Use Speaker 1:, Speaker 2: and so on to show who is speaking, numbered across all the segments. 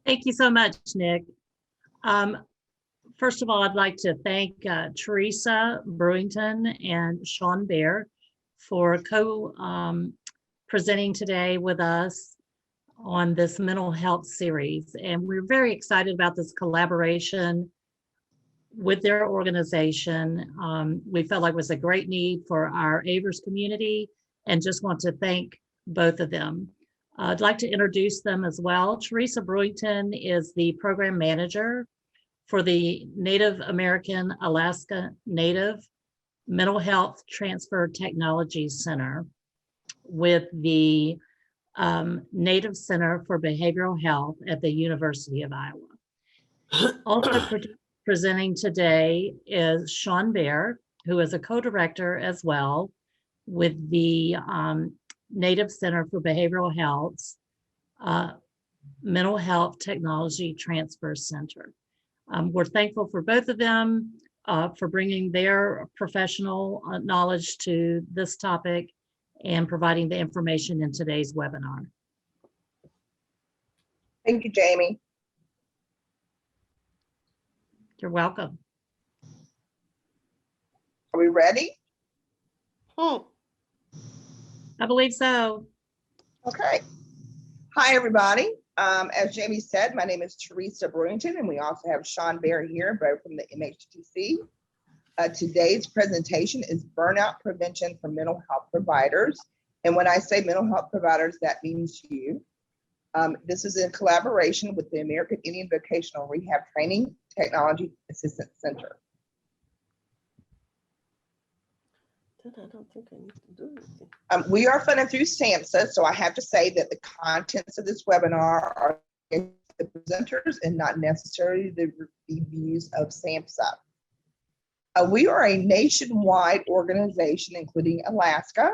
Speaker 1: Thank you so much, Nick. First of all, I'd like to thank Teresa Brewington and Sean Bear for presenting today with us on this mental health series. And we're very excited about this collaboration with their organization. We felt like it was a great need for our AIVRS community and just want to thank both of them. I'd like to introduce them as well. Teresa Brewington is the program manager for the Native American Alaska Native Mental Health Transfer Technology Center with the Native Center for Behavioral Health at the University of Iowa. Also presenting today is Sean Bear, who is a co-director as well with the Native Center for Behavioral Health's Mental Health Technology Transfer Center. We're thankful for both of them for bringing their professional knowledge to this topic and providing the information in today's webinar.
Speaker 2: Thank you, Jamie.
Speaker 1: You're welcome.
Speaker 2: Are we ready?
Speaker 1: I believe so.
Speaker 2: Okay. Hi, everybody. As Jamie said, my name is Teresa Brewington, and we also have Sean Bear here, both from the MHTC. Today's presentation is burnout prevention for mental health providers. And when I say mental health providers, that means you. This is in collaboration with the American Indian Vocational Rehab Training Technology Assistance Center.
Speaker 3: I don't think I need to do anything.
Speaker 2: We are funded through SAMHSA, so I have to say that the contents of this webinar are the presenters and not necessarily the views of SAMHSA. We are a nationwide organization, including Alaska.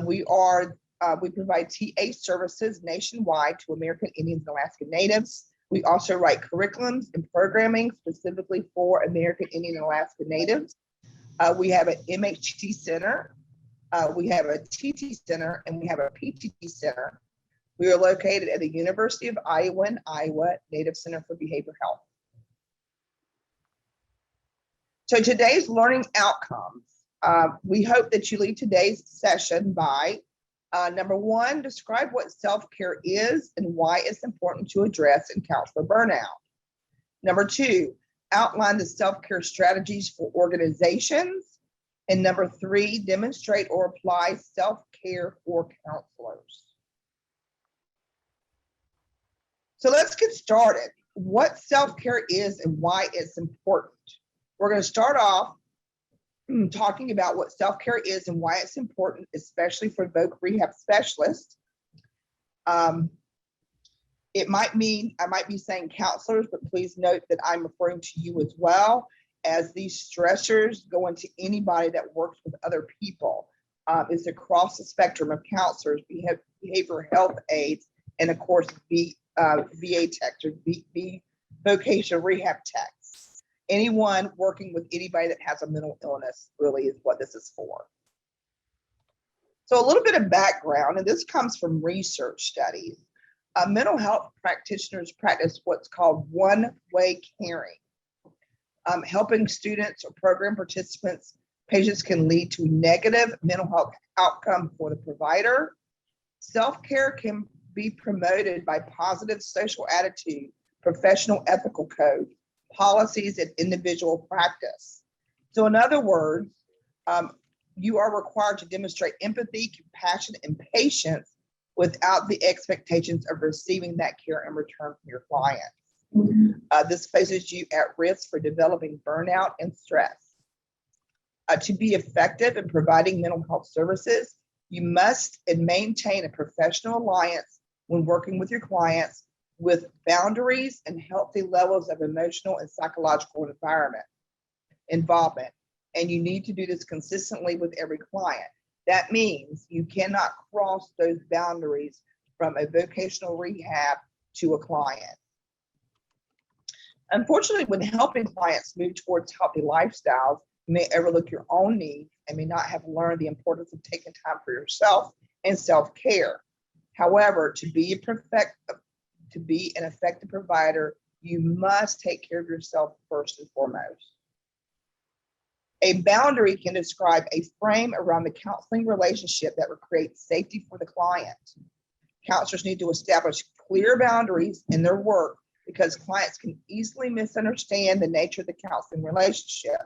Speaker 2: We provide TA services nationwide to American Indians and Alaska Natives. We also write curriculums and programming specifically for American Indian and Alaska Natives. We have an MHT center, we have a TT center, and we have a PTT center. We are located at the University of Iowa in Iowa Native Center for Behavioral Health. So today's learning outcomes, we hope that you leave today's session by number one, describe what self-care is and why it's important to address and counsel burnout. Number two, outline the self-care strategies for organizations. And number three, demonstrate or apply self-care for counselors. So let's get started. What self-care is and why it's important. We're going to start off talking about what self-care is and why it's important, especially for voc rehab specialists. It might mean, I might be saying counselors, but please note that I'm referring to you as well, as these stressors go into anybody that works with other people. It's across the spectrum of counselors, behavioral health aides, and of course, VA techs or vocational rehab techs. Anyone working with anybody that has a mental illness really is what this is for. So a little bit of background, and this comes from research studies. Mental health practitioners practice what's called one-way caring. Helping students or program participants, patients can lead to negative mental health outcome for the provider. Self-care can be promoted by positive social attitude, professional ethical code, policies, and individual practice. So in other words, you are required to demonstrate empathy, compassion, and patience without the expectations of receiving that care in return from your clients. This places you at risk for developing burnout and stress. To be effective in providing mental health services, you must maintain a professional alliance when working with your clients with boundaries and healthy levels of emotional and psychological involvement. And you need to do this consistently with every client. That means you cannot cross those boundaries from a vocational rehab to a client. Unfortunately, when helping clients move towards healthy lifestyles, you may overlook your own needs and may not have learned the importance of taking time for yourself and self-care. However, to be to be an effective provider, you must take care of yourself first and foremost. A boundary can describe a frame around the counseling relationship that will create safety for the client. Counselors need to establish clear boundaries in their work because clients can easily misunderstand the nature of the counseling relationship.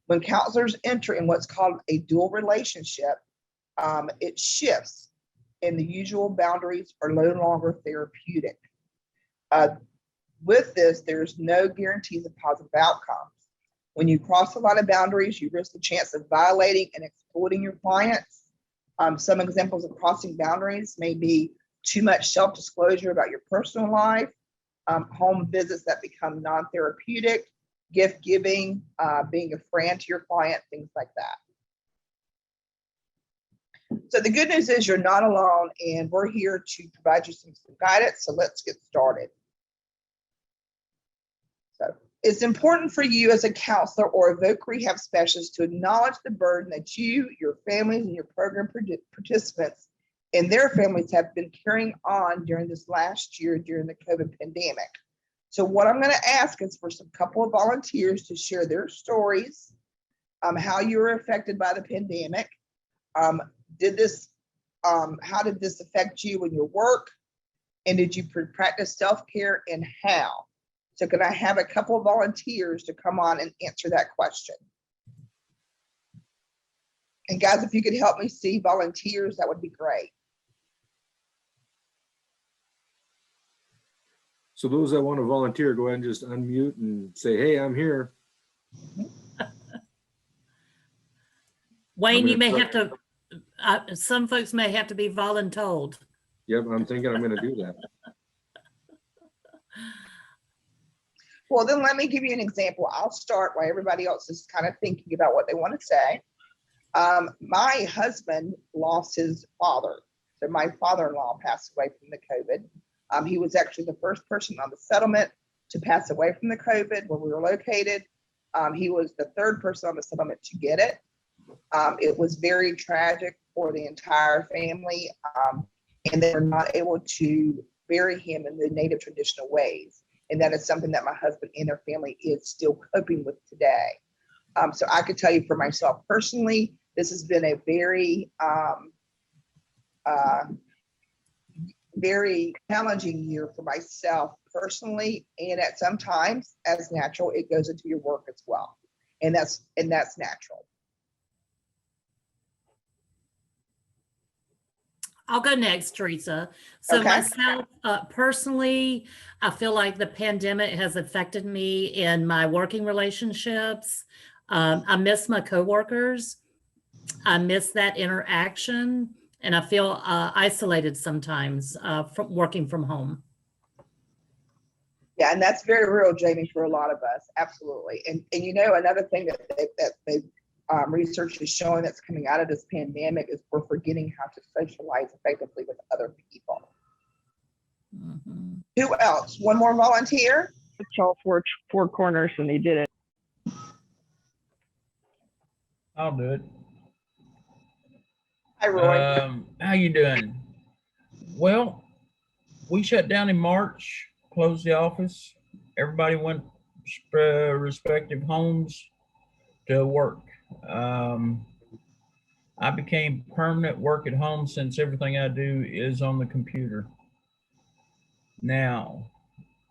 Speaker 2: When counselors enter in what's called a dual relationship, it shifts and the usual boundaries are no longer therapeutic. With this, there's no guarantees of positive outcomes. When you cross a lot of boundaries, you risk the chance of violating and exploiting your clients. Some examples of crossing boundaries may be too much self-disclosure about your personal life, home visits that become non-therapeutic, gift giving, being a friend to your client, things like that. So the good news is you're not alone, and we're here to provide you some guidance. So let's get started. So it's important for you as a counselor or a voc rehab specialist to acknowledge the burden that you, your families, and your program participants and their families have been carrying on during this last year during the COVID pandemic. So what I'm going to ask is for some couple of volunteers to share their stories, how you were affected by the pandemic. How did this affect you in your work? And did you practice self-care, and how? So can I have a couple of volunteers to come on and answer that question? And guys, if you could help me see volunteers, that would be great.
Speaker 4: So those that want to volunteer, go ahead and just unmute and say, hey, I'm here.
Speaker 1: Wayne, you may have to, some folks may have to be voluntold.
Speaker 4: Yep, I'm thinking I'm going to do that.
Speaker 2: Well, then let me give you an example. I'll start while everybody else is kind of thinking about what they want to say. My husband lost his father. So my father-in-law passed away from the COVID. He was actually the first person on the settlement to pass away from the COVID where we were located. He was the third person on the settlement to get it. It was very tragic for the entire family, and they were not able to bury him in the native traditional ways. And that is something that my husband and their family is still coping with today. So I could tell you for myself personally, this has been a very, very challenging year for myself personally, and at sometimes, as natural, it goes into your work as well, and that's natural.
Speaker 1: I'll go next, Teresa. So
Speaker 2: Okay.
Speaker 1: myself, personally, I feel like the pandemic has affected me in my working relationships. I miss my coworkers. I miss that interaction, and I feel isolated sometimes from working from home.
Speaker 2: Yeah, and that's very real, Jamie, for a lot of us. Absolutely. And you know, another thing that they research is showing that's coming out of this pandemic is we're forgetting how to socialize effectively with other people.
Speaker 1: Mm-hmm.
Speaker 2: Who else? One more volunteer?
Speaker 5: It's all four corners and he did it.
Speaker 6: I'll do it.
Speaker 2: Hi, Roy.
Speaker 6: How you doing? Well, we shut down in March, closed the office. Everybody went respective homes to work. I became permanent work at home since everything I do is on the computer. Now,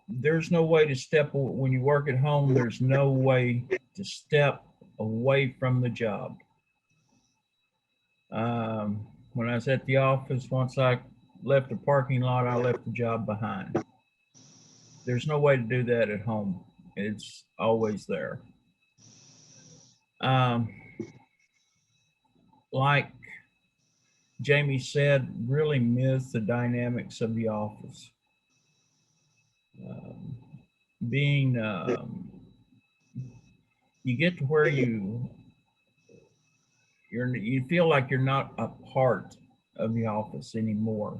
Speaker 6: there's no way to when you work at home, there's no way to step away from the job. When I was at the office, once I left the parking lot, I left the job behind. There's no way to do that at home. It's always there. Like Jamie said, really miss the dynamics of the office. You get to where you feel like you're not a part of the office anymore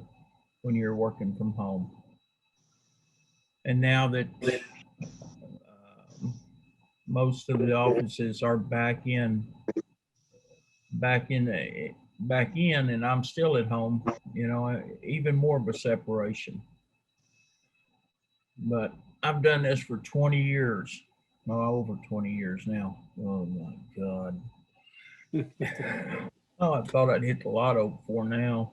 Speaker 6: when you're working from home. And now that most of the offices are back in, and I'm still at home, you know, even more of a separation. But I've done this for 20 years. No, over 20 years now. Oh my God. Oh, I thought I'd hit the lotto before now.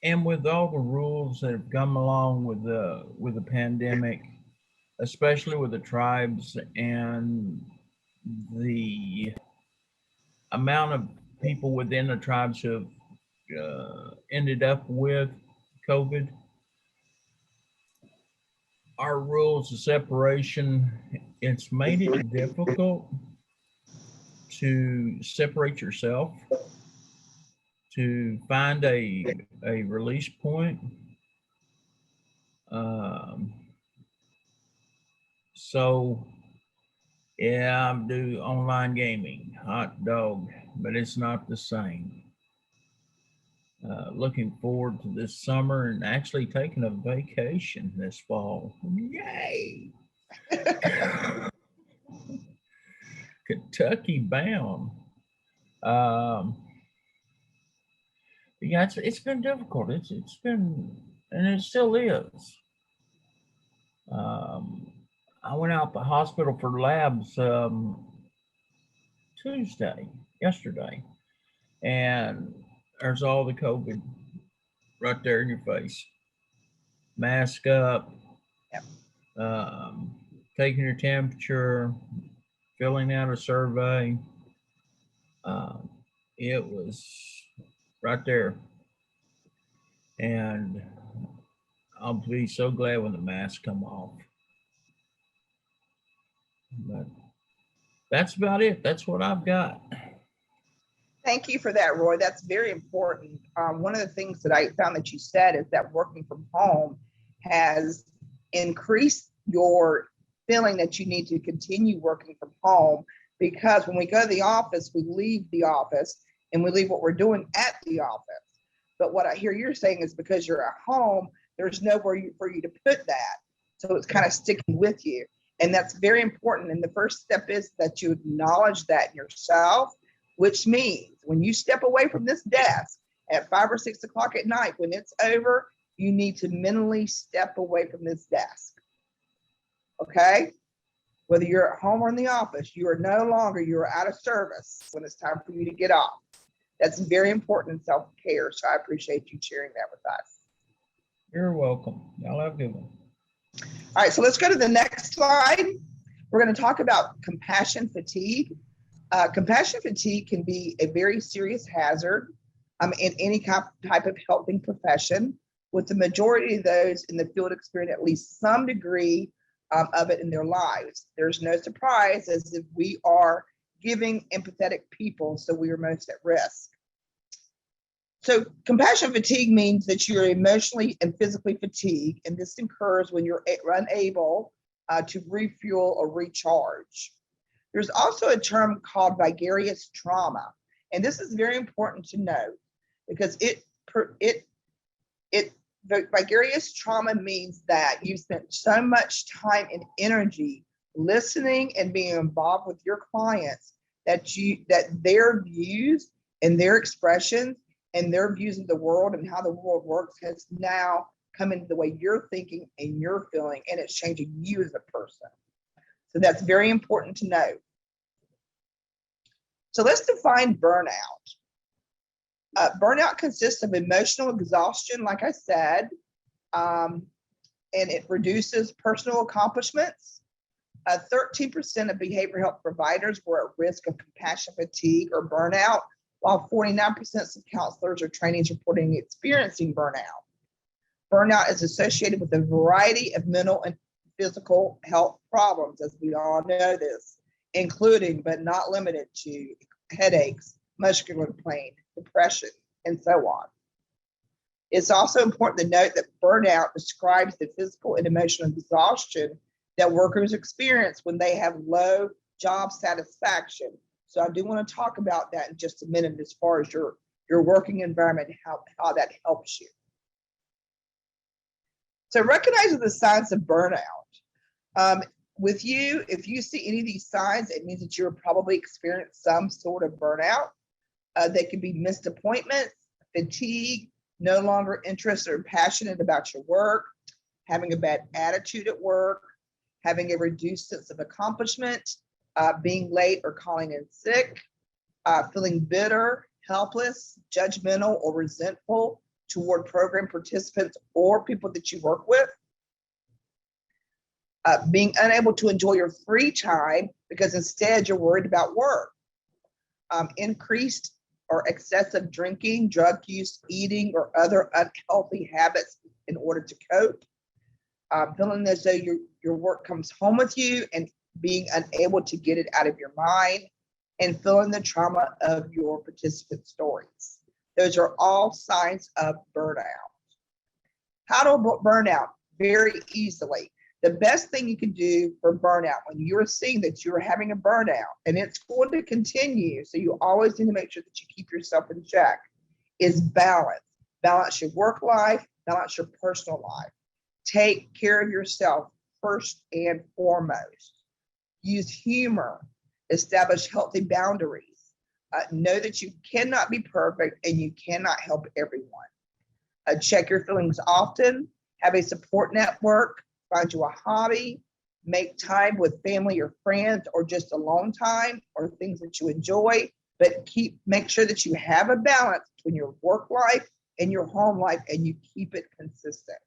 Speaker 6: And with all the rules that have come along with the pandemic, especially with the tribes and the amount of people within the tribes who have ended up with COVID, our rules of separation, it's made it difficult to separate yourself, to find a release point. So yeah, I do online gaming, hot dog, but it's not the same. Looking forward to this summer and actually taking a vacation this fall. Yay! Kentucky bound. Yeah, it's been difficult. It's been, and it still is. I went out the hospital for labs yesterday, and there's all the COVID right there in your face. Mask up,
Speaker 2: Yep.
Speaker 6: Taking your temperature, filling out a survey. It was right there. And I'll be so glad when the masks come off. But that's about it. That's what I've got.
Speaker 2: Thank you for that, Roy. That's very important. One of the things that I found that you said is that working from home has increased your feeling that you need to continue working from home, because when we go to the office, we leave the office and we leave what we're doing at the office. But what I hear you're saying is because you're at home, there's nowhere for you to put that. So it's kind of sticking with you. And that's very important. And the first step is that you acknowledge that in yourself, which means when you step away from this desk at 5 or 6 o'clock at night, when it's over, you need to mentally step away from this desk. Okay? Whether you're at home or in the office, you are no longer, you are out of service when it's time for you to get off. That's very important in self-care. So I appreciate you sharing that with us.
Speaker 6: You're welcome. Y'all have a good one.
Speaker 2: All right, so let's go to the next slide. We're going to talk about compassion fatigue. Compassion fatigue can be a very serious hazard in any type of helping profession, with the majority of those in the field experience at least some degree of it in their lives. There's no surprise, as if we are giving empathetic people, so we are most at risk. So compassion fatigue means that you're emotionally and physically fatigued, and this occurs when you're unable to refuel or recharge. There's also a term called vicarious trauma, and this is very important to know because vicarious trauma means that you spent so much time and energy listening and being involved with your clients that their views and their expressions and their views of the world and how the world works has now come into the way you're thinking and you're feeling, and it's changing you as a person. So that's very important to know. So let's define burnout. Burnout consists of emotional exhaustion, like I said, and it reduces personal accomplishments. 13% of behavioral health providers were at risk of compassion fatigue or burnout, while 49% of counselors or trainees reporting experiencing burnout. Burnout is associated with a variety of mental and physical health problems, as we all know this, including but not limited to headaches, muscular pain, depression, and so on. It's also important to note that burnout describes the physical and emotional exhaustion that workers experience when they have low job satisfaction. So I do want to talk about that in just a minute as far as your working environment, how that helps you. So recognizing the signs of burnout. With you, if you see any of these signs, it means that you're probably experienced some sort of burnout. They can be missed appointments, fatigue, no longer interested or passionate about your work, having a bad attitude at work, having a reduced sense of accomplishment, being late or calling in sick, feeling bitter, helpless, judgmental, or resentful toward program participants or people that you work with, being unable to enjoy your free time because instead you're worried about work, increased or excessive drinking, drug use, eating, or other unhealthy habits in order to cope, feeling as though your work comes home with you and being unable to get it out of your mind, and feeling the trauma of your participant stories. Those are all signs of burnout. How to burn out? Very easily. The best thing you can do for burnout when you're seeing that you're having a burnout and it's going to continue, so you always need to make sure that you keep yourself in check, is balance. Balance your work life, balance your personal life. Take care of yourself first and foremost. Use humor. Establish healthy boundaries. Know that you cannot be perfect and you cannot help everyone. Check your feelings often. Have a support network. Find you a hobby. Make time with family or friends, or just alone time, or things that you enjoy. But make sure that you have a balance between your work life and your home life, and you keep it consistent.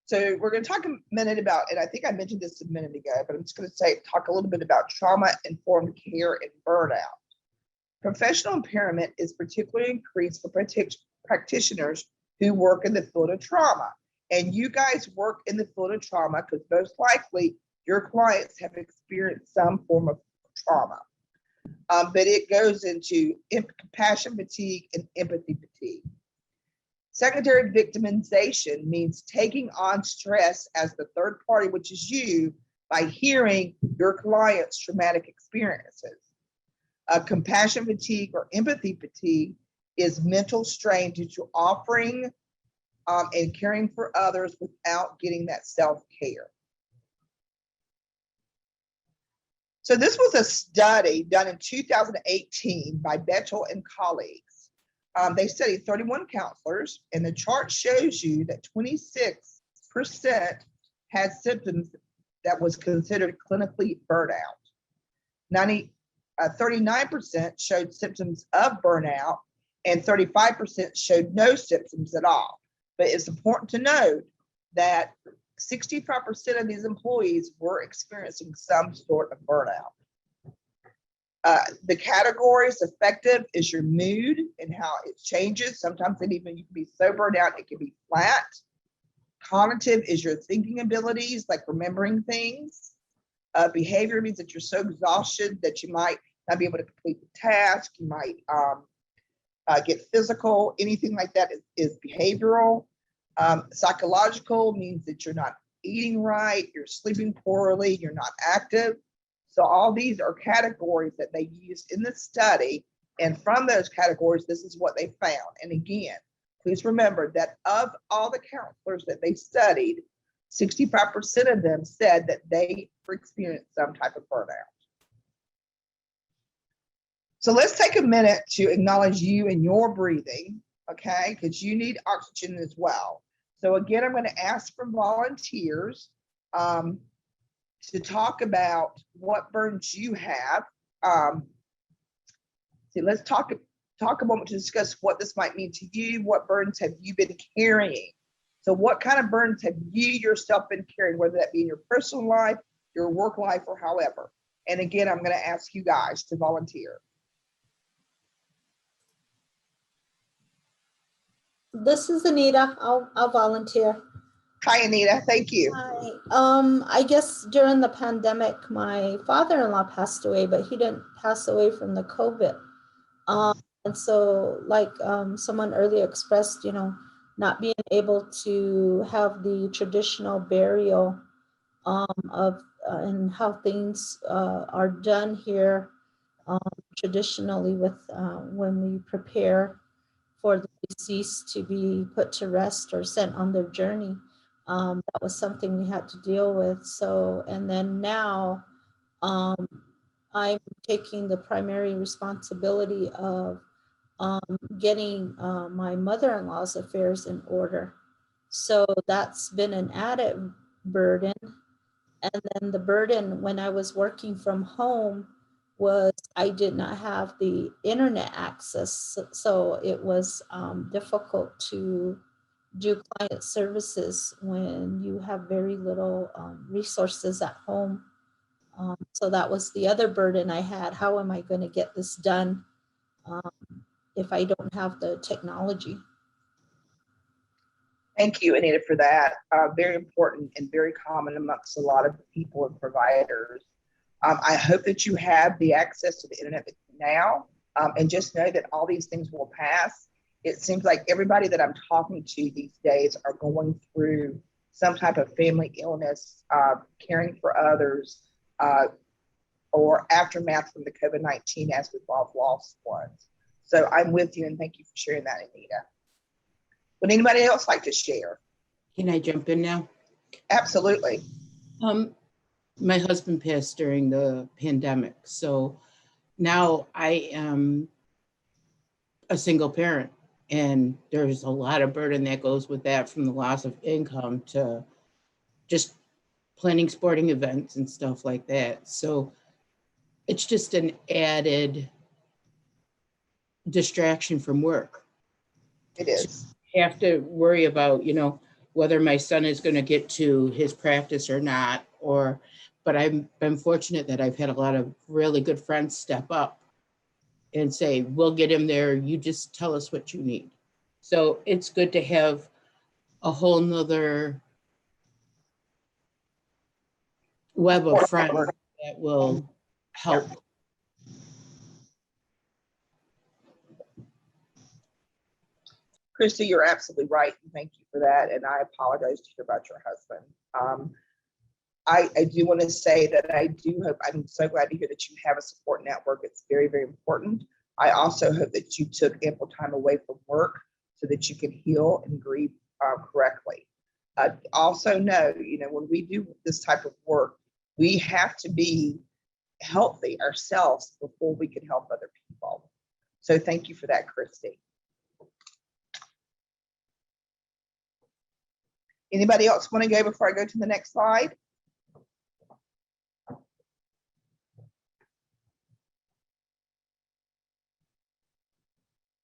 Speaker 2: So we're going to talk a minute about, and I think I mentioned this a minute ago, but I'm just going to talk a little bit about trauma-informed care and burnout. Professional impairment is particularly increased for practitioners who work in the field of trauma. And you guys work in the field of trauma because most likely your clients have experienced some form of trauma. But it goes into compassion fatigue and empathy fatigue. Secondary victimization means taking on stress as the third party, which is you, by hearing your client's traumatic experiences. Compassion fatigue or empathy fatigue is mental strain due to offering and caring for others without getting that self-care. So this was a study done in 2018 by Bettel and colleagues. They studied 31 counselors, and the chart shows you that 26% had symptoms that was considered clinically burnout. 39% showed symptoms of burnout, and 35% showed no symptoms at all. But it's important to note that 65% of these employees were experiencing some sort of burnout. The categories affective is your mood and how it changes. Sometimes you can be so burned out, it can be flat. Cognitive is your thinking abilities, like remembering things. Behavior means that you're so exhausted that you might not be able to complete the task. You might get physical. Anything like that is behavioral. Psychological means that you're not eating right, you're sleeping poorly, you're not active. So all these are categories that they used in the study. And from those categories, this is what they found. And again, please remember that of all the counselors that they studied, 65% of them said that they experienced some type of burnout. So let's take a minute to acknowledge you and your breathing, okay? Because you need oxygen as well. So again, I'm going to ask for volunteers to talk about what burns you have. Let's talk a moment to discuss what this might mean to you. What burdens have you been carrying? So what kind of burdens have you yourself been carrying, whether that be in your personal life, your work life, or however? And again, I'm going to ask you guys to volunteer.
Speaker 7: This is Anita. I'll volunteer.
Speaker 2: Hi, Anita. Thank you.
Speaker 7: Hi. I guess during the pandemic, my father-in-law passed away, but he didn't pass away from the COVID. And so, like someone earlier expressed, not being able to have the traditional burial of and how things are done here traditionally with when we prepare for the deceased to be put to rest or sent on their journey. That was something we had to deal with. So, and then now I'm taking the primary responsibility of getting my mother-in-law's affairs in order. So that's been an added burden. And then the burden when I was working from home was I did not have the internet access. So it was difficult to do client services when you have very little resources at home. So that was the other burden I had. How am I going to get this done if I don't have the technology?
Speaker 2: Thank you, Anita, for that. Very important and very common amongst a lot of people and providers. I hope that you have the access to the internet now, and just know that all these things will pass. It seems like everybody that I'm talking to these days are going through some type of family illness, caring for others, or aftermath from the COVID-19 as we've all lost ones. So I'm with you, and thank you for sharing that, Anita. Would anybody else like to share?
Speaker 8: Can I jump in now?
Speaker 2: Absolutely.
Speaker 8: My husband passed during the pandemic, so now I am a single parent, and there's a lot of burden that goes with that, from the loss of income to just planning sporting events and stuff like that. So it's just an added distraction from work.
Speaker 2: It is.
Speaker 8: Have to worry about, whether my son is going to get to his practice or not, but I've been fortunate that I've had a lot of really good friends step up and say, we'll get him there. You just tell us what you need. So it's good to have a whole nother web of friends that will help.
Speaker 2: Christy, you're absolutely right. Thank you for that. And I apologize to hear about your husband. I do want to say that I do hope, I'm so glad to hear that you have a support network. It's very, very important. I also hope that you took ample time away from work so that you can heal and grieve correctly. Also know, when we do this type of work, we have to be healthy ourselves before we can help other people. So thank you for that, Christy. Anybody else want to go before I go to the next slide?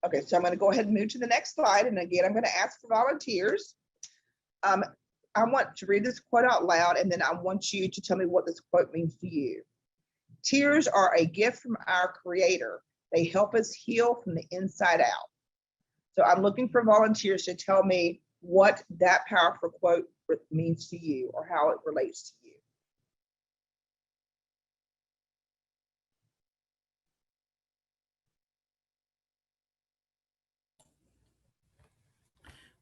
Speaker 2: Okay, so I'm going to go ahead and move to the next slide. And again, I'm going to ask for volunteers. I want to read this quote out loud, and then I want you to tell me what this quote means to you. Tears are a gift from our Creator. They help us heal from the inside out. So I'm looking for volunteers to tell me what that powerful quote means to you or how it relates to you.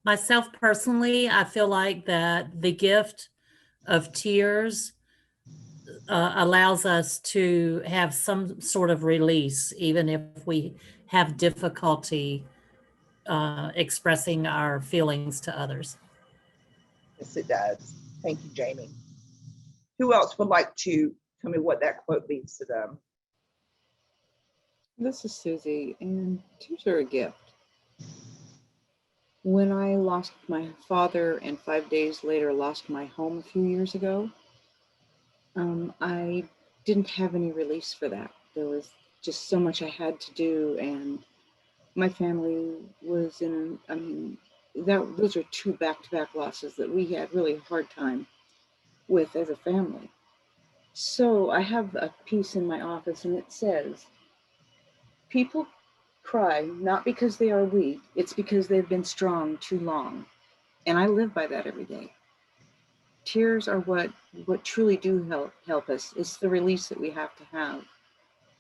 Speaker 1: Myself personally, I feel like that the gift of tears allows us to have some sort of release, even if we have difficulty expressing our feelings to others.
Speaker 2: Yes, it does. Thank you, Jamie. Who else would like to tell me what that quote means to them?
Speaker 9: This is Susie, and tears are a gift. When I lost my father and 5 days later lost my home a few years ago, I didn't have any release for that. There was just so much I had to do, and my family was those are two back-to-back losses that we had really a hard time with as a family. So I have a piece in my office, and it says, people cry not because they are weak, it's because they've been strong too long. And I live by that every day. Tears are what truly do help us. It's the release that we have to have.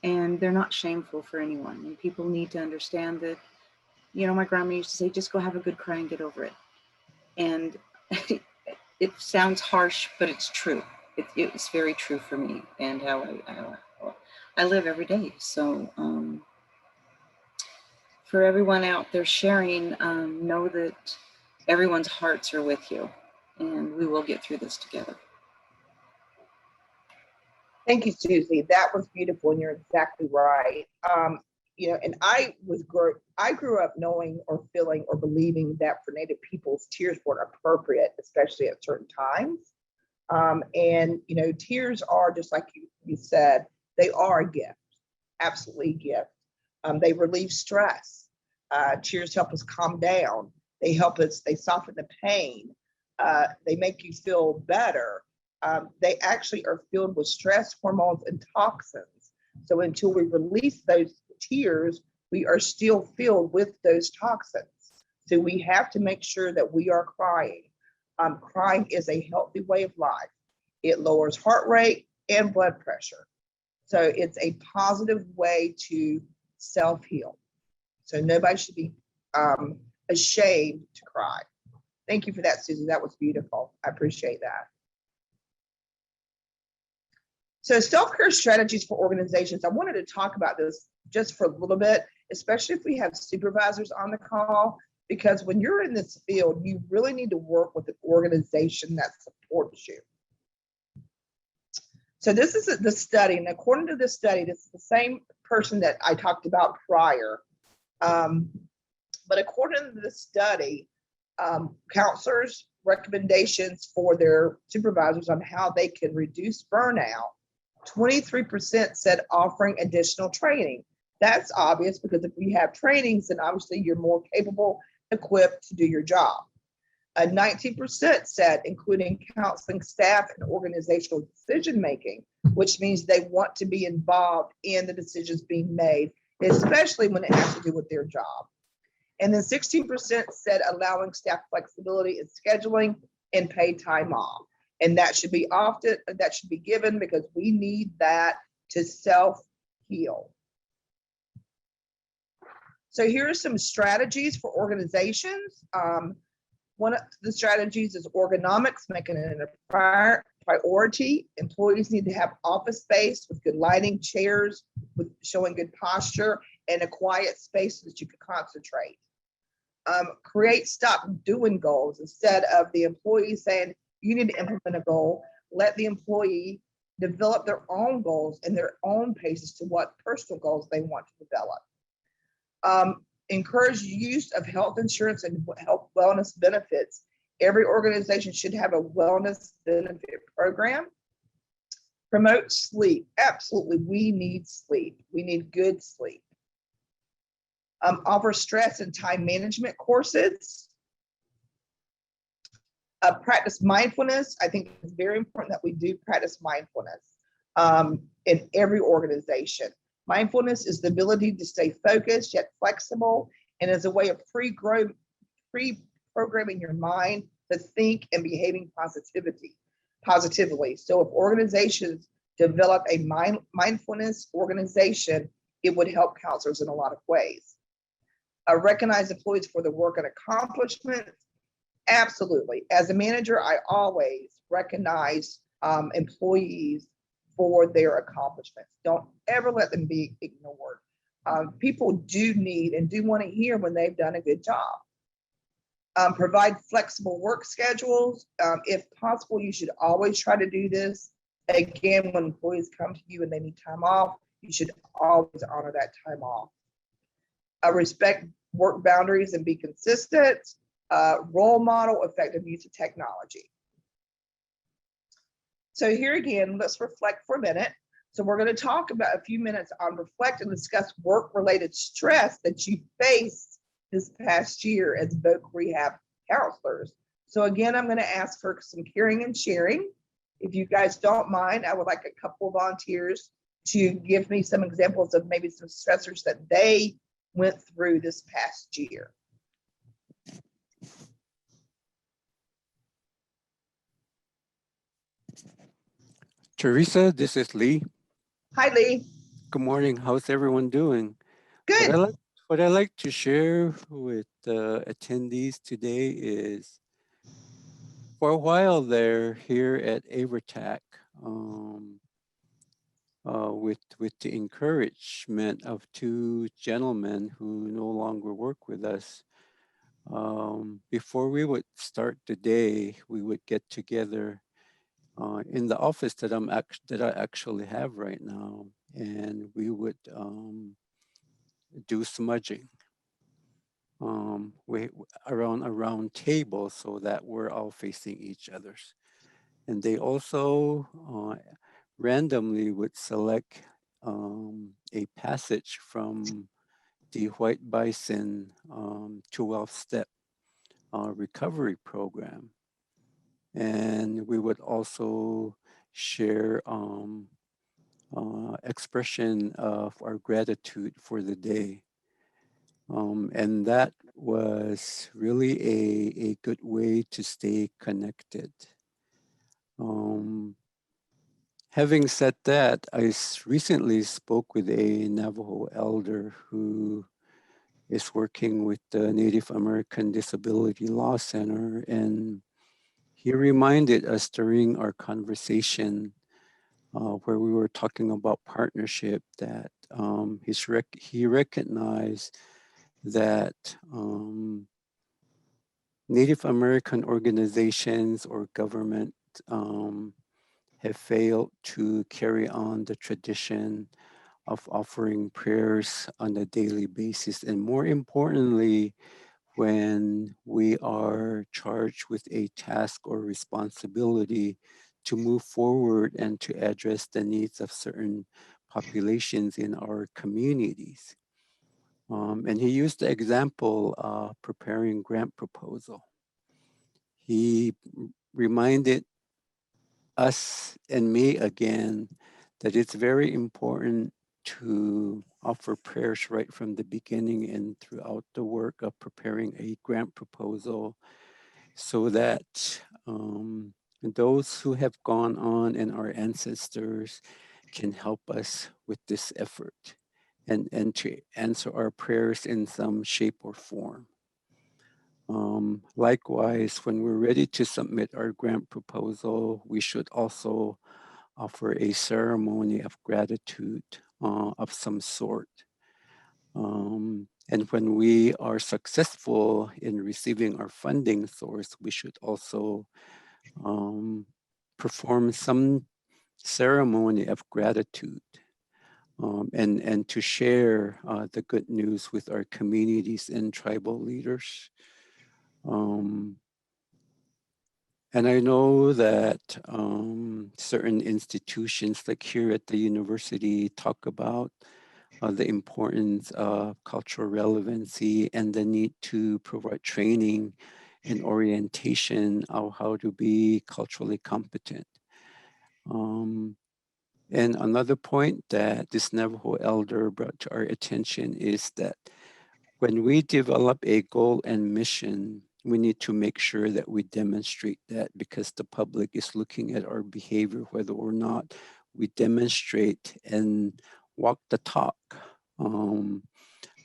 Speaker 9: And they're not shameful for anyone. And people need to understand that, my grandma used to say, just go have a good cry and get over it. And it sounds harsh, but it's true. It's very true for me and how I live every day. So for everyone out there sharing, know that everyone's hearts are with you, and we will get through this together.
Speaker 2: Thank you, Susie. That was beautiful, and you're exactly right. and I grew up knowing or feeling or believing that for Native peoples, tears weren't appropriate, especially at certain times. And tears are, just like you said, they are a gift, absolutely a gift. They relieve stress. Tears help us calm down. They soften the pain. They make you feel better. They actually are filled with stress hormones and toxins. So until we release those tears, we are still filled with those toxins. So we have to make sure that we are crying. Crying is a healthy way of life. It lowers heart rate and blood pressure. So it's a positive way to self-heal. So nobody should be ashamed to cry. Thank you for that, Susan. That was beautiful. I appreciate that. So self-care strategies for organizations. I wanted to talk about this just for a little bit, especially if we have supervisors on the call, because when you're in this field, you really need to work with an organization that supports you. So this is the study, and according to this study, this is the same person that I talked about prior. But according to the study, counselors' recommendations for their supervisors on how they can reduce burnout, 23% said offering additional training. That's obvious, because if we have trainings, then obviously you're more capable, equipped to do your job. 19% said including counseling staff and organizational decision-making, which means they want to be involved in the decisions being made, especially when it has to do with their job. And then 16% said allowing staff flexibility in scheduling and paid time off. And that should be given, because we need that to self-heal. So here are some strategies for organizations. One of the strategies is ergonomics, making it a priority. Employees need to have office space with good lighting, chairs with showing good posture, and a quiet space so that you can concentrate. Create stop doing goals. Instead of the employee saying you need to implement a goal, let the employee develop their own goals and their own paces to what personal goals they want to develop. Encourage use of health insurance and health wellness benefits. Every organization should have a wellness benefit program. Promote sleep. Absolutely, we need sleep. We need good sleep. Offer stress and time management courses. Practice mindfulness. I think it's very important that we do practice mindfulness in every organization. Mindfulness is the ability to stay focused yet flexible, and is a way of pre-programming your mind to think and behaving positively. So if organizations develop a mindfulness organization, it would help counselors in a lot of ways. Recognize employees for their work and accomplishments. Absolutely. As a manager, I always recognize employees for their accomplishments. Don't ever let them be ignored. People do need and do want to hear when they've done a good job. Provide flexible work schedules. If possible, you should always try to do this. Again, when employees come to you and they need time off, you should always honor that time off. Respect work boundaries and be consistent. Role model effective use of technology. So here again, let's reflect for a minute. So we're going to talk about a few minutes on reflect and discuss work-related stress that you faced this past year as voc rehab counselors. So again, I'm going to ask for some caring and sharing. If you guys don't mind, I would like a couple of volunteers to give me some examples of maybe some stressors that they went through this past year.
Speaker 10: Teresa, this is Lee.
Speaker 2: Hi, Lee.
Speaker 10: Good morning. How's everyone doing?
Speaker 2: Good.
Speaker 10: What I like to share with attendees today is, for a while there here at AIVRTTAC, with the encouragement of two gentlemen who no longer work with us, before we would start the day, we would get together in the office that I actually have right now, and we would do smudging. We around a round table so that we're all facing each other's. And they also randomly would select a passage from the White Bison 12-step recovery program. And we would also share expression of our gratitude for the day. And that was really a good way to stay connected. Having said that, I recently spoke with a Navajo elder who is working with the Native American Disability Law Center, and he reminded us during our conversation where we were talking about partnership that he recognized that Native American organizations or government have failed to carry on the tradition of offering prayers on a daily basis. And more importantly, when we are charged with a task or responsibility to move forward and to address the needs of certain populations in our communities. And he used the example of preparing grant proposal. He reminded us and me again that it's very important to offer prayers right from the beginning and throughout the work of preparing a grant proposal so that those who have gone on and our ancestors can help us with this effort and to answer our prayers in some shape or form. Likewise, when we're ready to submit our grant proposal, we should also offer a ceremony of gratitude of some sort. And when we are successful in receiving our funding source, we should also perform some ceremony of gratitude and to share the good news with our communities and tribal leaders. And I know that certain institutions like here at the university talk about the importance of cultural relevancy and the need to provide training and orientation of how to be culturally competent. And another point that this Navajo elder brought to our attention is that when we develop a goal and mission, we need to make sure that we demonstrate that because the public is looking at our behavior, whether or not we demonstrate and walk the talk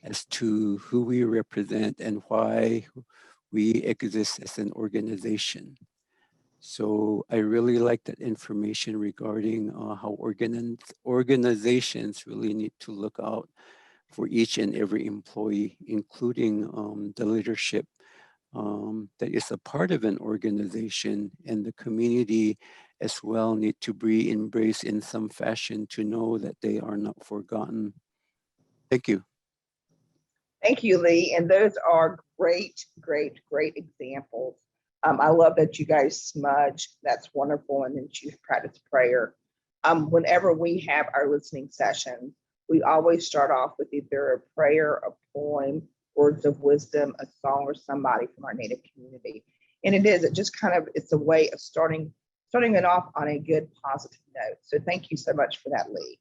Speaker 10: as to who we represent and why we exist as an organization. So I really like that information regarding how organizations really need to look out for each and every employee, including the leadership that is a part of an organization, and the community as well need to be embraced in some fashion to know that they are not forgotten. Thank you.
Speaker 2: Thank you, Lee. And those are great, great, great examples. I love that you guys smudge. That's wonderful. And then you practice prayer. Whenever we have our listening sessions, we always start off with either a prayer, a poem, words of wisdom, a song, or somebody from our Native community. And it just kind of, it's a way of starting it off on a good, positive note. So thank you so much for that, Lee.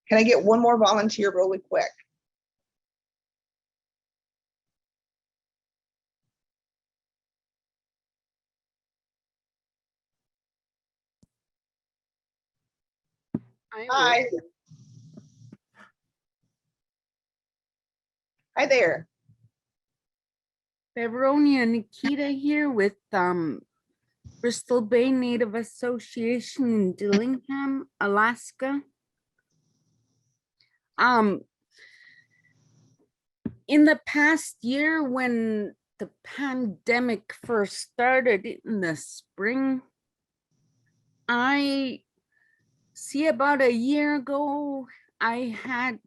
Speaker 2: Can I get one more volunteer really quick? Hi. Hi there.
Speaker 11: Beveronia Nikita here with Bristol Bay Native Association in Dillingham, Alaska. In the past year, when the pandemic first started in the spring, I see about a year ago, I had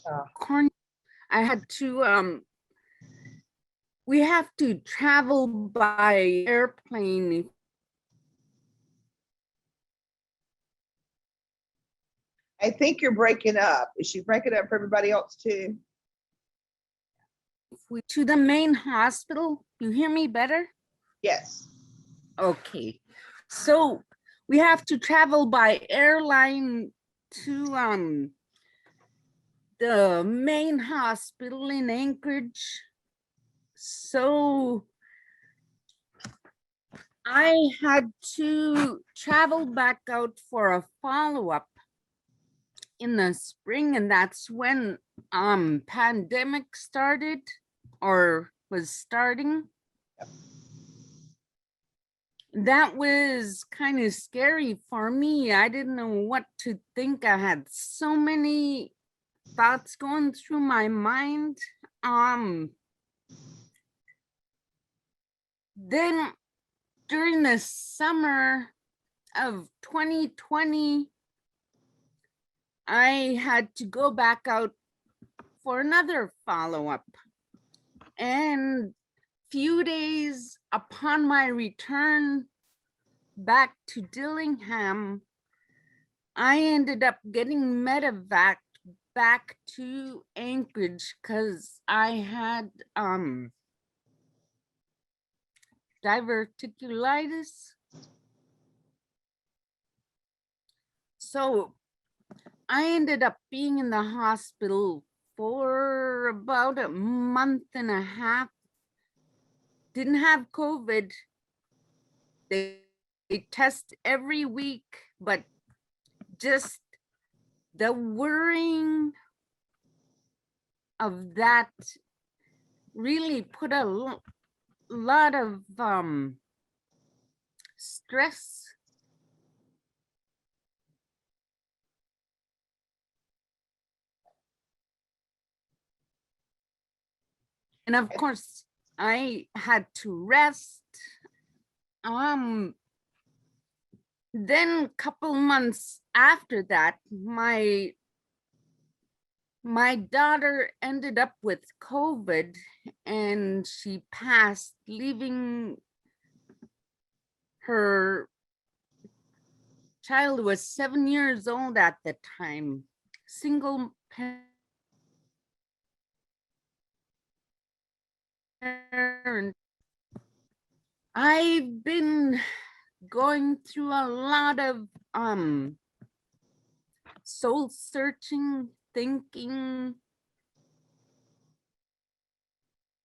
Speaker 11: I had to we have to travel by airplane.
Speaker 2: I think you're breaking up. Is she breaking up for everybody else too?
Speaker 11: To the main hospital. You hear me better?
Speaker 2: Yes.
Speaker 11: Okay. So we have to travel by airline to the main hospital in Anchorage. So I had to travel back out for a follow-up in the spring, and that's when pandemic started or was starting. That was kind of scary for me. I didn't know what to think. I had so many thoughts going through my mind. Then during the summer of 2020, I had to go back out for another follow-up. And few days upon my return back to Dillingham, I ended up getting medevaced back to Anchorage because I had diverticulitis. So I ended up being in the hospital for about a month and a half. Didn't have COVID. They test every week, but just the worrying of that really put a lot of stress. And of course, I had to rest. Then a couple months after that, my daughter ended up with COVID and she passed, leaving her child, was 7 years old at the time, single parent. I've been going through a lot of soul searching, thinking,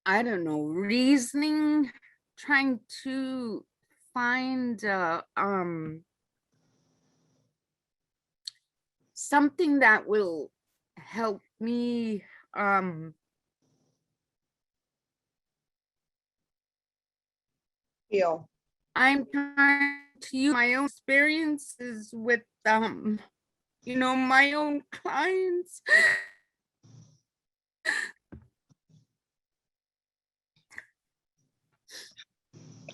Speaker 11: I don't know, reasoning, trying to find something that will help me
Speaker 2: Heal.
Speaker 11: I'm trying to use my own experiences with my own clients.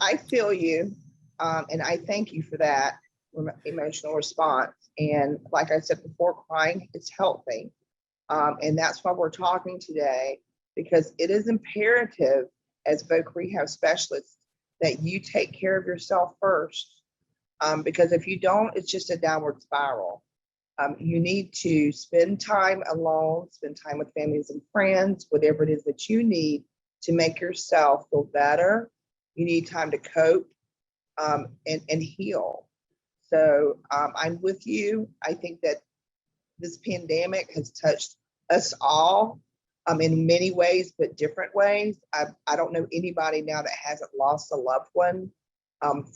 Speaker 2: I feel you, and I thank you for that emotional response. And like I said before, crying is healthy, and that's why we're talking today, because it is imperative as voc rehab specialists that you take care of yourself first, because if you don't, it's just a downward spiral. You need to spend time alone, spend time with families and friends, whatever it is that you need to make yourself feel better. You need time to cope and heal. So I'm with you. I think that this pandemic has touched us all in many ways, but different ways. I don't know anybody now that hasn't lost a loved one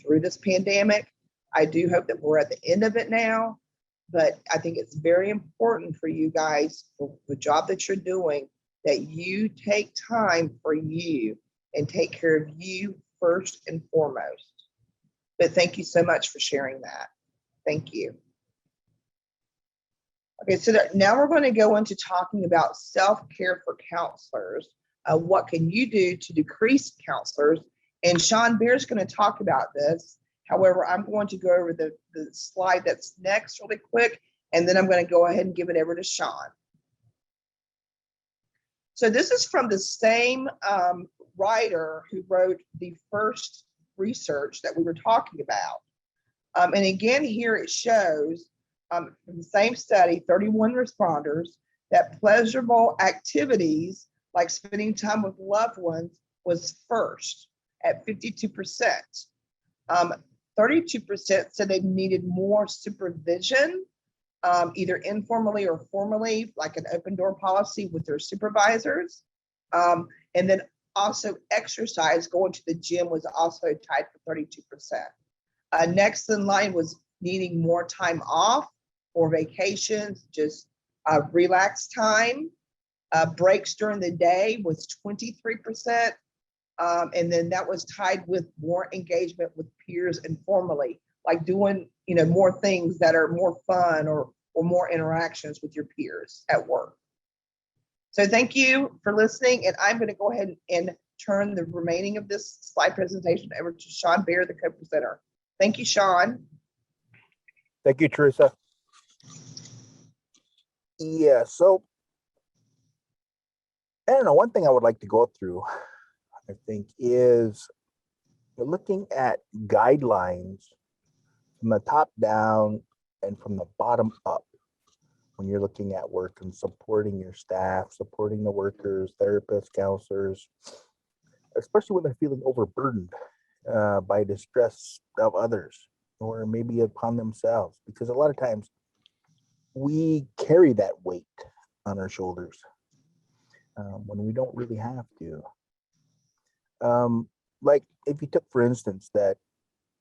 Speaker 2: through this pandemic. I do hope that we're at the end of it now, but I think it's very important for you guys, for the job that you're doing, that you take time for you and take care of you first and foremost. But thank you so much for sharing that. Thank you. Okay, so now we're going to go into talking about self-care for counselors. What can you do to decrease counselors? And Sean Beer's going to talk about this. However, I'm going to go over the slide that's next really quick, and then I'm going to go ahead and give it over to Sean. So this is from the same writer who wrote the first research that we were talking about. And again, here it shows from the same study, 31 responders, that pleasurable activities like spending time with loved ones was first at 52%. 32% said they needed more supervision, either informally or formally, like an open door policy with their supervisors. And then also exercise, going to the gym was also tied for 32%. Next in line was needing more time off or vacations, just relax time. Breaks during the day was 23%. And then that was tied with more engagement with peers informally, like doing, more things that are more fun or more interactions with your peers at work. So thank you for listening. And I'm going to go ahead and turn the remaining of this slide presentation over to Sean Baer, the co-presenter. Thank you, Sean.
Speaker 12: Thank you, Teresa. Yeah, so I don't know, one thing I would like to go through, I think, is looking at guidelines from the top down and from the bottom up when you're looking at work and supporting your staff, supporting the workers, therapists, counselors, especially when they're feeling overburdened by distress of others or maybe upon themselves, because a lot of times we carry that weight on our shoulders when we don't really have to. Like if you took, for instance, that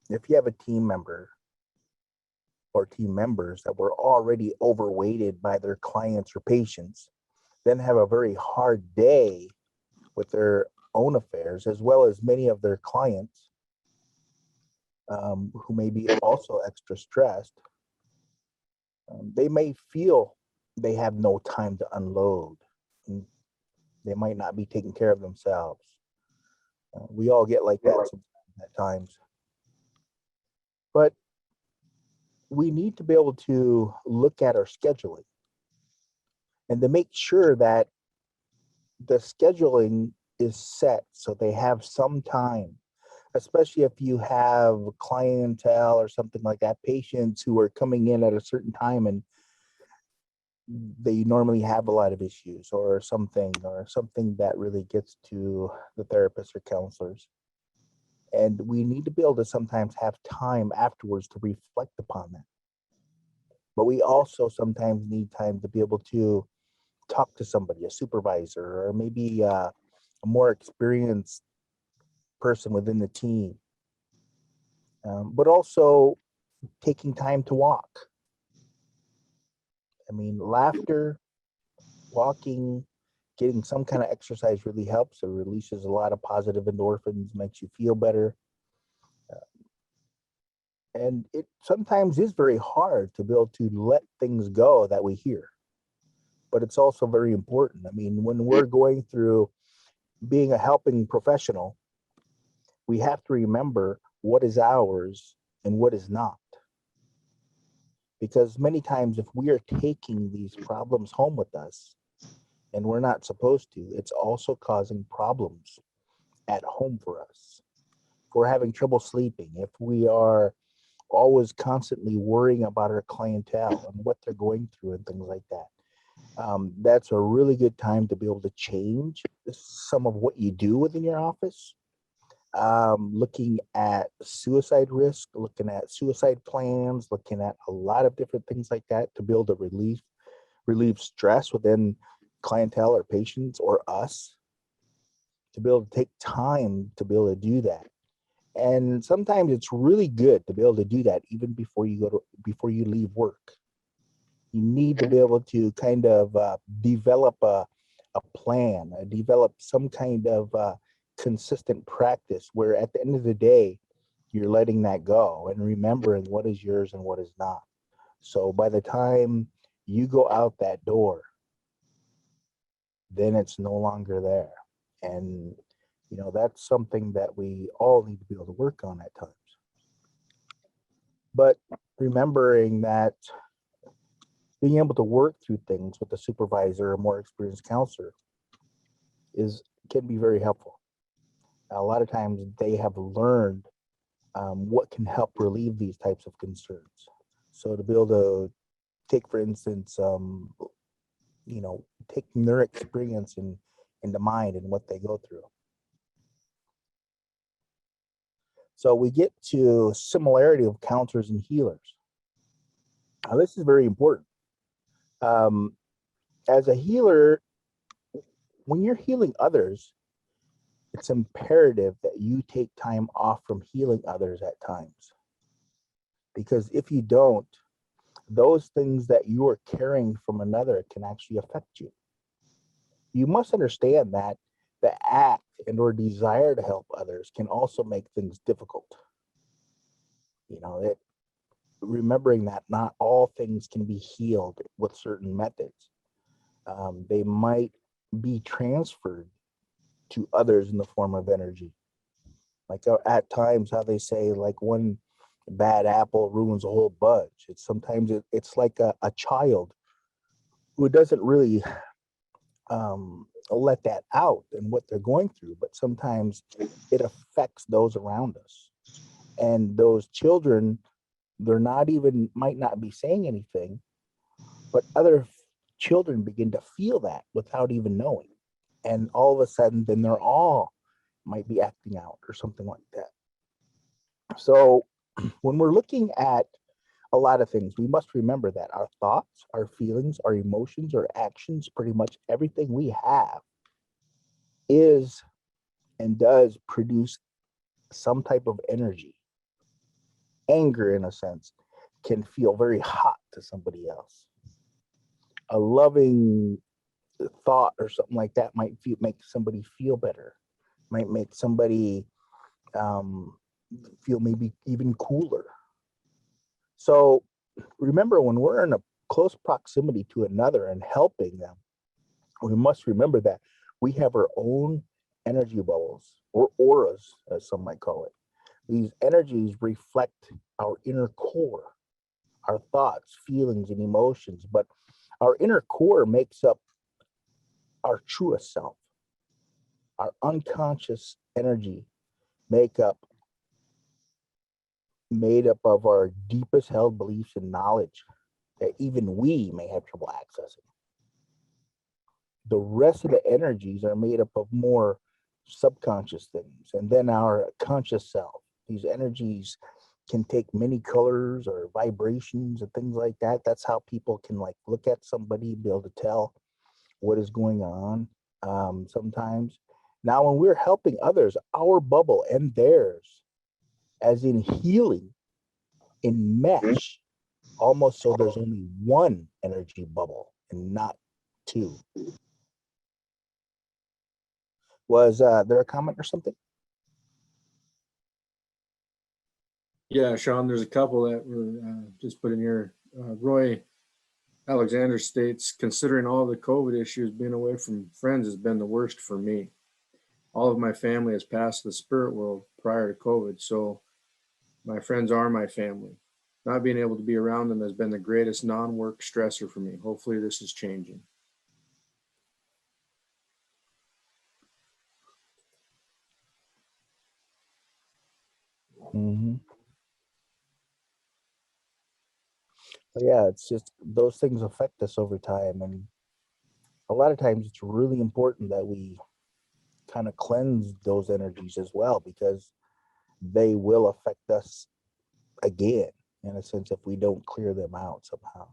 Speaker 12: if you have a team member or team members that were already overweighted by their clients or patients, then have a very hard day with their own affairs, as well as many of their clients who may be also extra stressed, they may feel they have no time to unload. They might not be taking care of themselves. We all get like that at times. But we need to be able to look at our scheduling and to make sure that the scheduling is set so they have some time, especially if you have clientele or something like that, patients who are coming in at a certain time and they normally have a lot of issues or something that really gets to the therapists or counselors. And we need to be able to sometimes have time afterwards to reflect upon that. But we also sometimes need time to be able to talk to somebody, a supervisor, or maybe a more experienced person within the team. But also taking time to walk. I mean, laughter, walking, getting some kind of exercise really helps. It releases a lot of positive endorphins, makes you feel better. And it sometimes is very hard to be able to let things go that we hear. But it's also very important. I mean, when we're going through being a helping professional, we have to remember what is ours and what is not. Because many times if we are taking these problems home with us and we're not supposed to, it's also causing problems at home for us. If we're having trouble sleeping, if we are always constantly worrying about our clientele and what they're going through and things like that, that's a really good time to be able to change some of what you do within your office. Looking at suicide risk, looking at suicide plans, looking at a lot of different things like that to be able to relieve stress within clientele or patients or us, to be able to take time to be able to do that. And sometimes it's really good to be able to do that even before you leave work. You need to be able to kind of develop a plan, develop some kind of consistent practice where at the end of the day, you're letting that go and remembering what is yours and what is not. So by the time you go out that door, then it's no longer there. And, that's something that we all need to be able to work on at times. But remembering that being able to work through things with a supervisor or more experienced counselor can be very helpful. A lot of times they have learned what can help relieve these types of concerns. So to be able to take, for instance, taking their experience into mind and what they go through. So we get to similarity of counselors and healers. Now, this is very important. As a healer, when you're healing others, it's imperative that you take time off from healing others at times. Because if you don't, those things that you are carrying from another can actually affect you. You must understand that the act and or desire to help others can also make things difficult. Remembering that not all things can be healed with certain methods. They might be transferred to others in the form of energy. Like at times how they say, like, one bad apple ruins a whole bunch. It's like a child who doesn't really let that out and what they're going through, but sometimes it affects those around us. And those children, might not be saying anything, but other children begin to feel that without even knowing. And all of a sudden, then they're all might be acting out or something like that. So when we're looking at a lot of things, we must remember that our thoughts, our feelings, our emotions, our actions, pretty much everything we have is and does produce some type of energy. Anger, in a sense, can feel very hot to somebody else. A loving thought or something like that might make somebody feel better, might make somebody feel maybe even cooler. So remember, when we're in a close proximity to another and helping them, we must remember that we have our own energy bubbles, or auras, as some might call it. These energies reflect our inner core, our thoughts, feelings, and emotions. But our inner core makes up our truest self. Our unconscious energy made up of our deepest held beliefs and knowledge that even we may have trouble accessing. The rest of the energies are made up of more subconscious things, and then our conscious self. These energies can take many colors or vibrations and things like that. That's how people can look at somebody and be able to tell what is going on sometimes. Now, when we're helping others, our bubble and theirs, as in healing, enmesh almost so there's only one energy bubble and not two. Was there a comment or something?
Speaker 4: Yeah, Sean, there's a couple that were just put in here. Roy Alexander states, considering all the COVID issues, being away from friends has been the worst for me. All of my family has passed the spirit world prior to COVID, so my friends are my family. Not being able to be around them has been the greatest non-work stressor for me. Hopefully this is changing.
Speaker 12: Mm-hmm. Yeah, it's just those things affect us over time, and a lot of times it's really important that we kind of cleanse those energies as well, because they will affect us again, in a sense, if we don't clear them out somehow.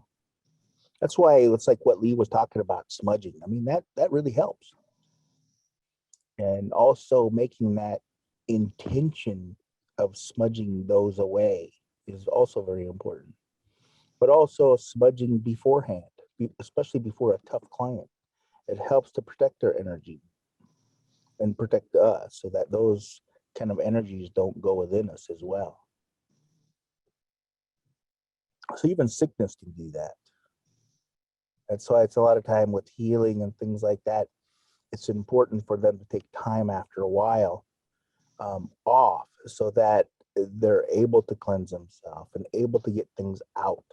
Speaker 12: That's why it's like what Lee was talking about, smudging. I mean, that really helps. And also making that intention of smudging those away is also very important. But also smudging beforehand, especially before a tough client. It helps to protect their energy and protect us, so that those kind of energies don't go within us as well. So even sickness can do that. That's why it's a lot of time with healing and things like that, it's important for them to take time after a while off, so that they're able to cleanse themselves and able to get things out.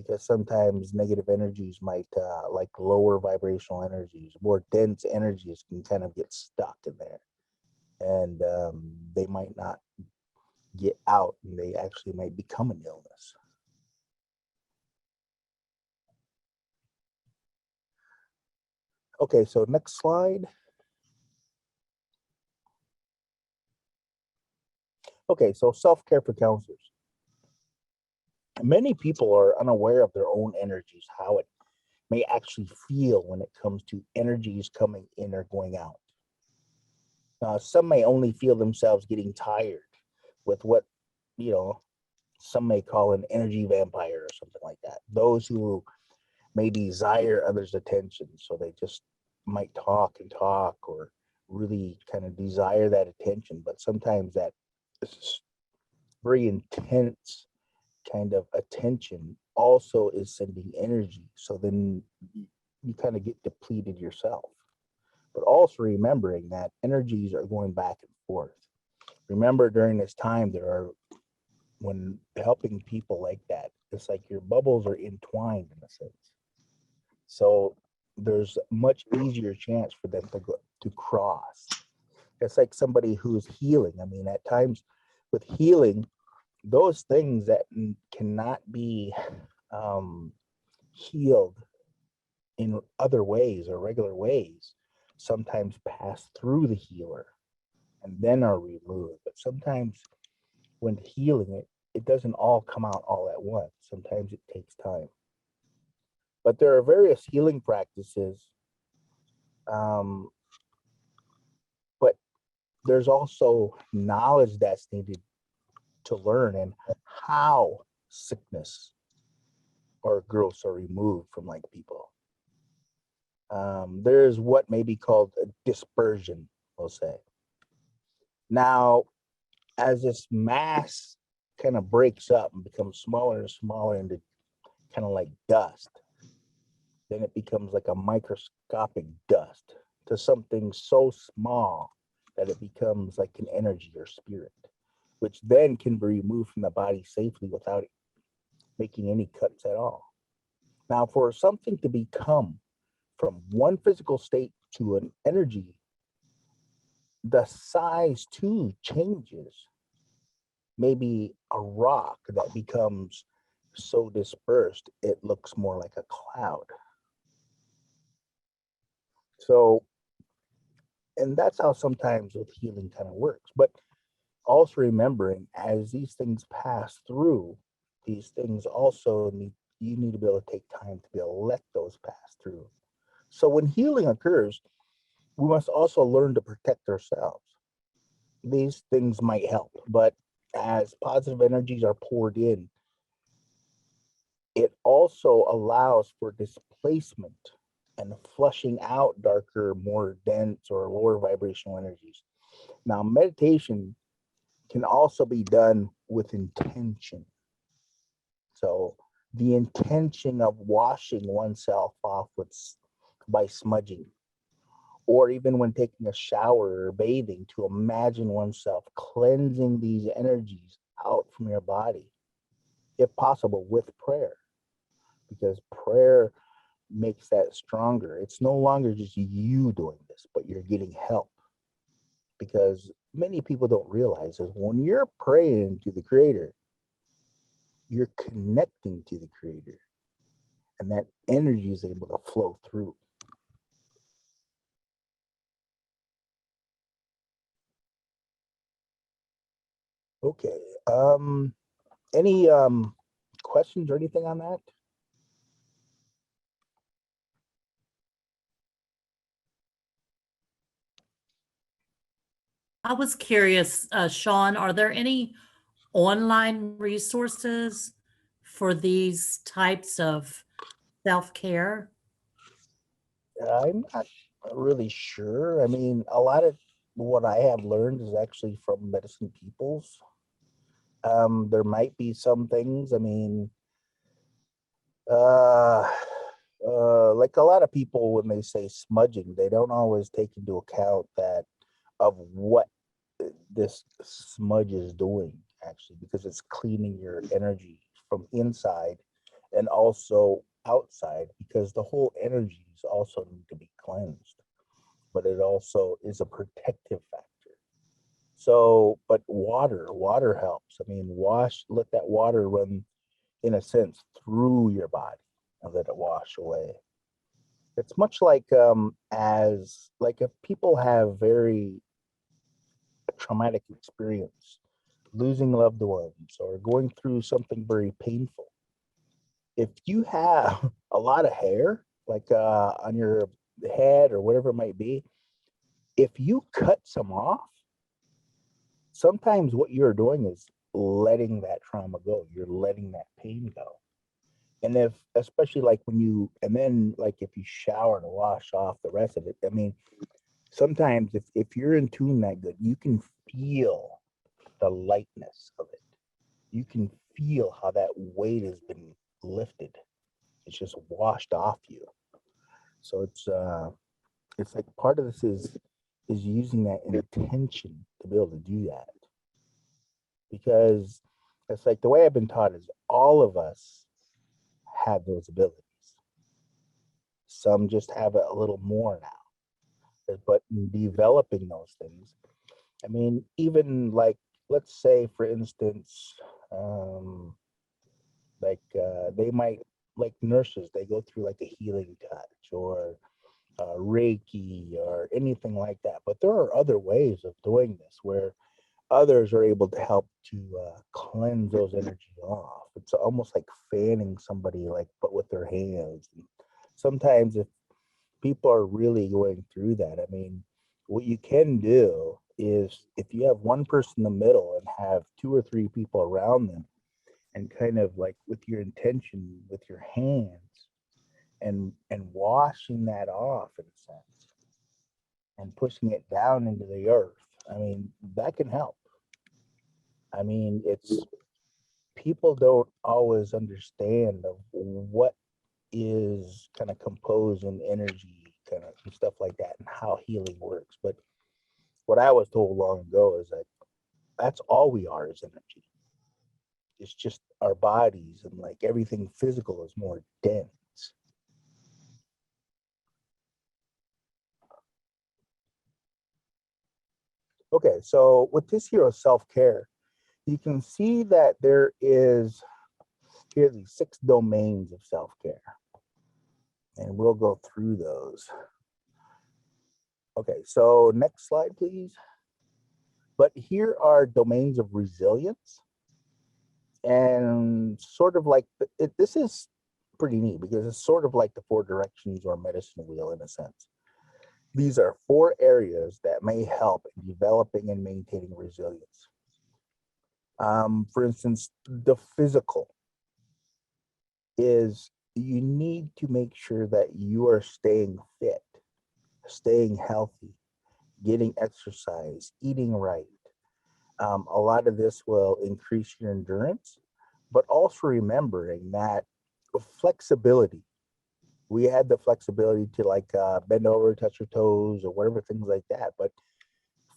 Speaker 12: because sometimes negative energies might, like lower vibrational energies, more dense energies can kind of get stuck in there. And they might not get out, and they actually might become an illness. Okay, so next slide. Okay, so self-care for counselors. Many people are unaware of their own energies, how it may actually feel when it comes to energies coming in or going out. Some may only feel themselves getting tired with what, some may call an energy vampire or something like that. Those who may desire others' attention, so they just might talk and talk or really kind of desire that attention, but sometimes that very intense kind of attention also is sending energy. So then you kind of get depleted yourself. But also remembering that energies are going back and forth. Remember, during this time, when helping people like that, it's like your bubbles are entwined in a sense. So there's much easier chance for them to cross. It's like somebody who's healing. I mean, at times with healing, those things that cannot be healed in other ways or regular ways sometimes pass through the healer and then are removed. But sometimes when healing it doesn't all come out all at once. Sometimes it takes time. But there are various healing practices. But there's also knowledge that's needed to learn and how sickness or growths are removed from like people. There's what may be called a dispersion, we'll say. Now, as this mass kind of breaks up and becomes smaller and smaller into kind of like dust, then it becomes like a microscopic dust to something so small that it becomes like an energy or spirit, which then can be removed from the body safely without making any cuts at all. Now, for something to become from one physical state to an energy, the size too changes. Maybe a rock that becomes so dispersed, it looks more like a cloud. So, and that's how sometimes with healing kind of works. But also remembering, as these things pass through, these things also you need to be able to take time to be able to let those pass through. So when healing occurs, we must also learn to protect ourselves. These things might help, but as positive energies are poured in, it also allows for displacement and flushing out darker, more dense or lower vibrational energies. Now, meditation can also be done with intention. So the intention of washing oneself off by smudging, or even when taking a shower or bathing, to imagine oneself cleansing these energies out from your body, if possible with prayer, because prayer makes that stronger. It's no longer just you doing this, but you're getting help. Because many people don't realize is when you're praying to the Creator, you're connecting to the Creator, and that energy is able to flow through. Okay. Any questions or anything on that?
Speaker 1: I was curious, Sean, are there any online resources for these types of self-care?
Speaker 12: I'm not really sure. I mean, a lot of what I have learned is actually from Medicine Peoples. There might be some things, I mean, like a lot of people, when they say smudging, they don't always take into account that of what this smudge is doing, actually, because it's cleaning your energy from inside and also outside, because the whole energies also need to be cleansed, but it also is a protective factor. So, but water helps. I mean, let that water run, in a sense, through your body and let it wash away. It's much like as like if people have very traumatic experience, losing loved ones or going through something very painful. If you have a lot of hair, like on your head or whatever it might be, if you cut some off, sometimes what you're doing is letting that trauma go. You're letting that pain go. And if, especially like when you, and then like if you shower to wash off the rest of it, I mean, sometimes if you're in tune that good, you can feel the lightness of it. You can feel how that weight has been lifted. It's just washed off you. So it's like part of this is using that intention to be able to do that. Because it's like the way I've been taught is all of us have those abilities. Some just have it a little more now. But in developing those things, I mean, even like, let's say, for instance, they might, like nurses, they go through like a healing touch or Reiki or anything like that. But there are other ways of doing this where others are able to help to cleanse those energies off. It's almost like fanning somebody, like, but with their hands. And sometimes if people are really going through that, I mean, what you can do is if you have one person in the middle and have 2 or 3 people around them, and kind of like with your intention, with your hands, and washing that off in a sense, and pushing it down into the earth. I mean, that can help. I mean, it's, people don't always understand of what is kind of composed in energy, kind of and stuff like that, and how healing works. But what I was told long ago is that that's all we are is energy. It's just our bodies, and like everything physical is more dense. Okay, so with this here of self-care, you can see that there is here these 6 domains of self-care, and we'll go through those. Okay, so next slide, please. But here are domains of resilience, and sort of like this is pretty neat because it's sort of like the 4 directions or medicine wheel in a sense. These are 4 areas that may help in developing and maintaining resilience. For instance, the physical is you need to make sure that you are staying fit, staying healthy, getting exercise, eating right. A lot of this will increase your endurance, but also remembering that flexibility. We had the flexibility to like bend over, touch your toes or whatever, things like that. But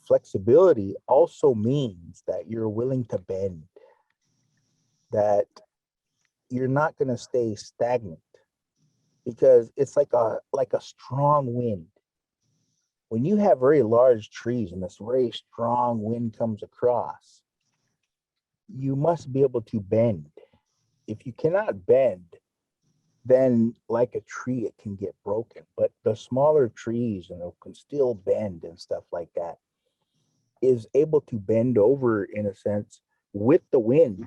Speaker 12: flexibility also means that you're willing to bend, that you're not going to stay stagnant, because it's like a strong wind. When you have very large trees and this very strong wind comes across, you must be able to bend. If you cannot bend, then like a tree, it can get broken. But the smaller trees, can still bend and stuff like that, is able to bend over in a sense with the wind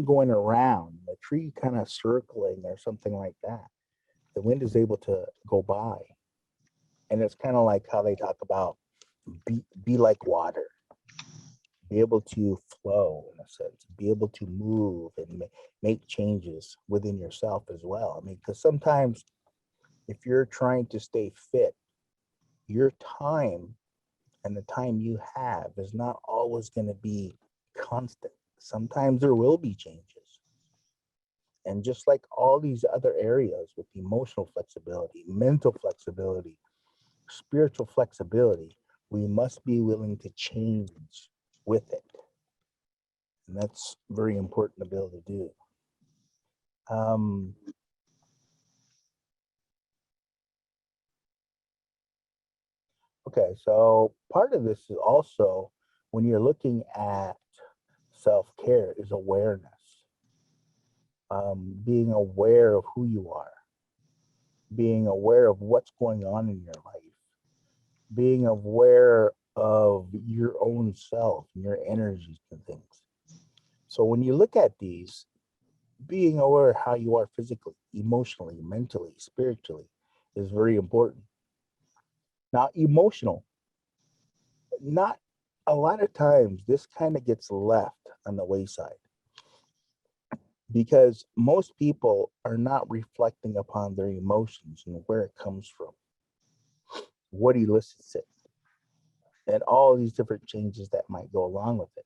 Speaker 12: going around, the tree kind of circling or something like that. The wind is able to go by. And it's kind of like how they talk about be like water, be able to flow in a sense, be able to move and make changes within yourself as well. I mean, because sometimes if you're trying to stay fit, your time and the time you have is not always going to be constant. Sometimes there will be changes. And just like all these other areas with emotional flexibility, mental flexibility, spiritual flexibility, we must be willing to change with it. And that's very important to be able to do. Um, okay, so part of this is also when you're looking at self-care is awareness. Being aware of who you are, being aware of what's going on in your life, being aware of your own self and your energies and things. So when you look at these, being aware of how you are physically, emotionally, mentally, spiritually is very important. Now, emotional, not a lot of times this kind of gets left on the wayside because most people are not reflecting upon their emotions and where it comes from, what elicits it, and all these different changes that might go along with it.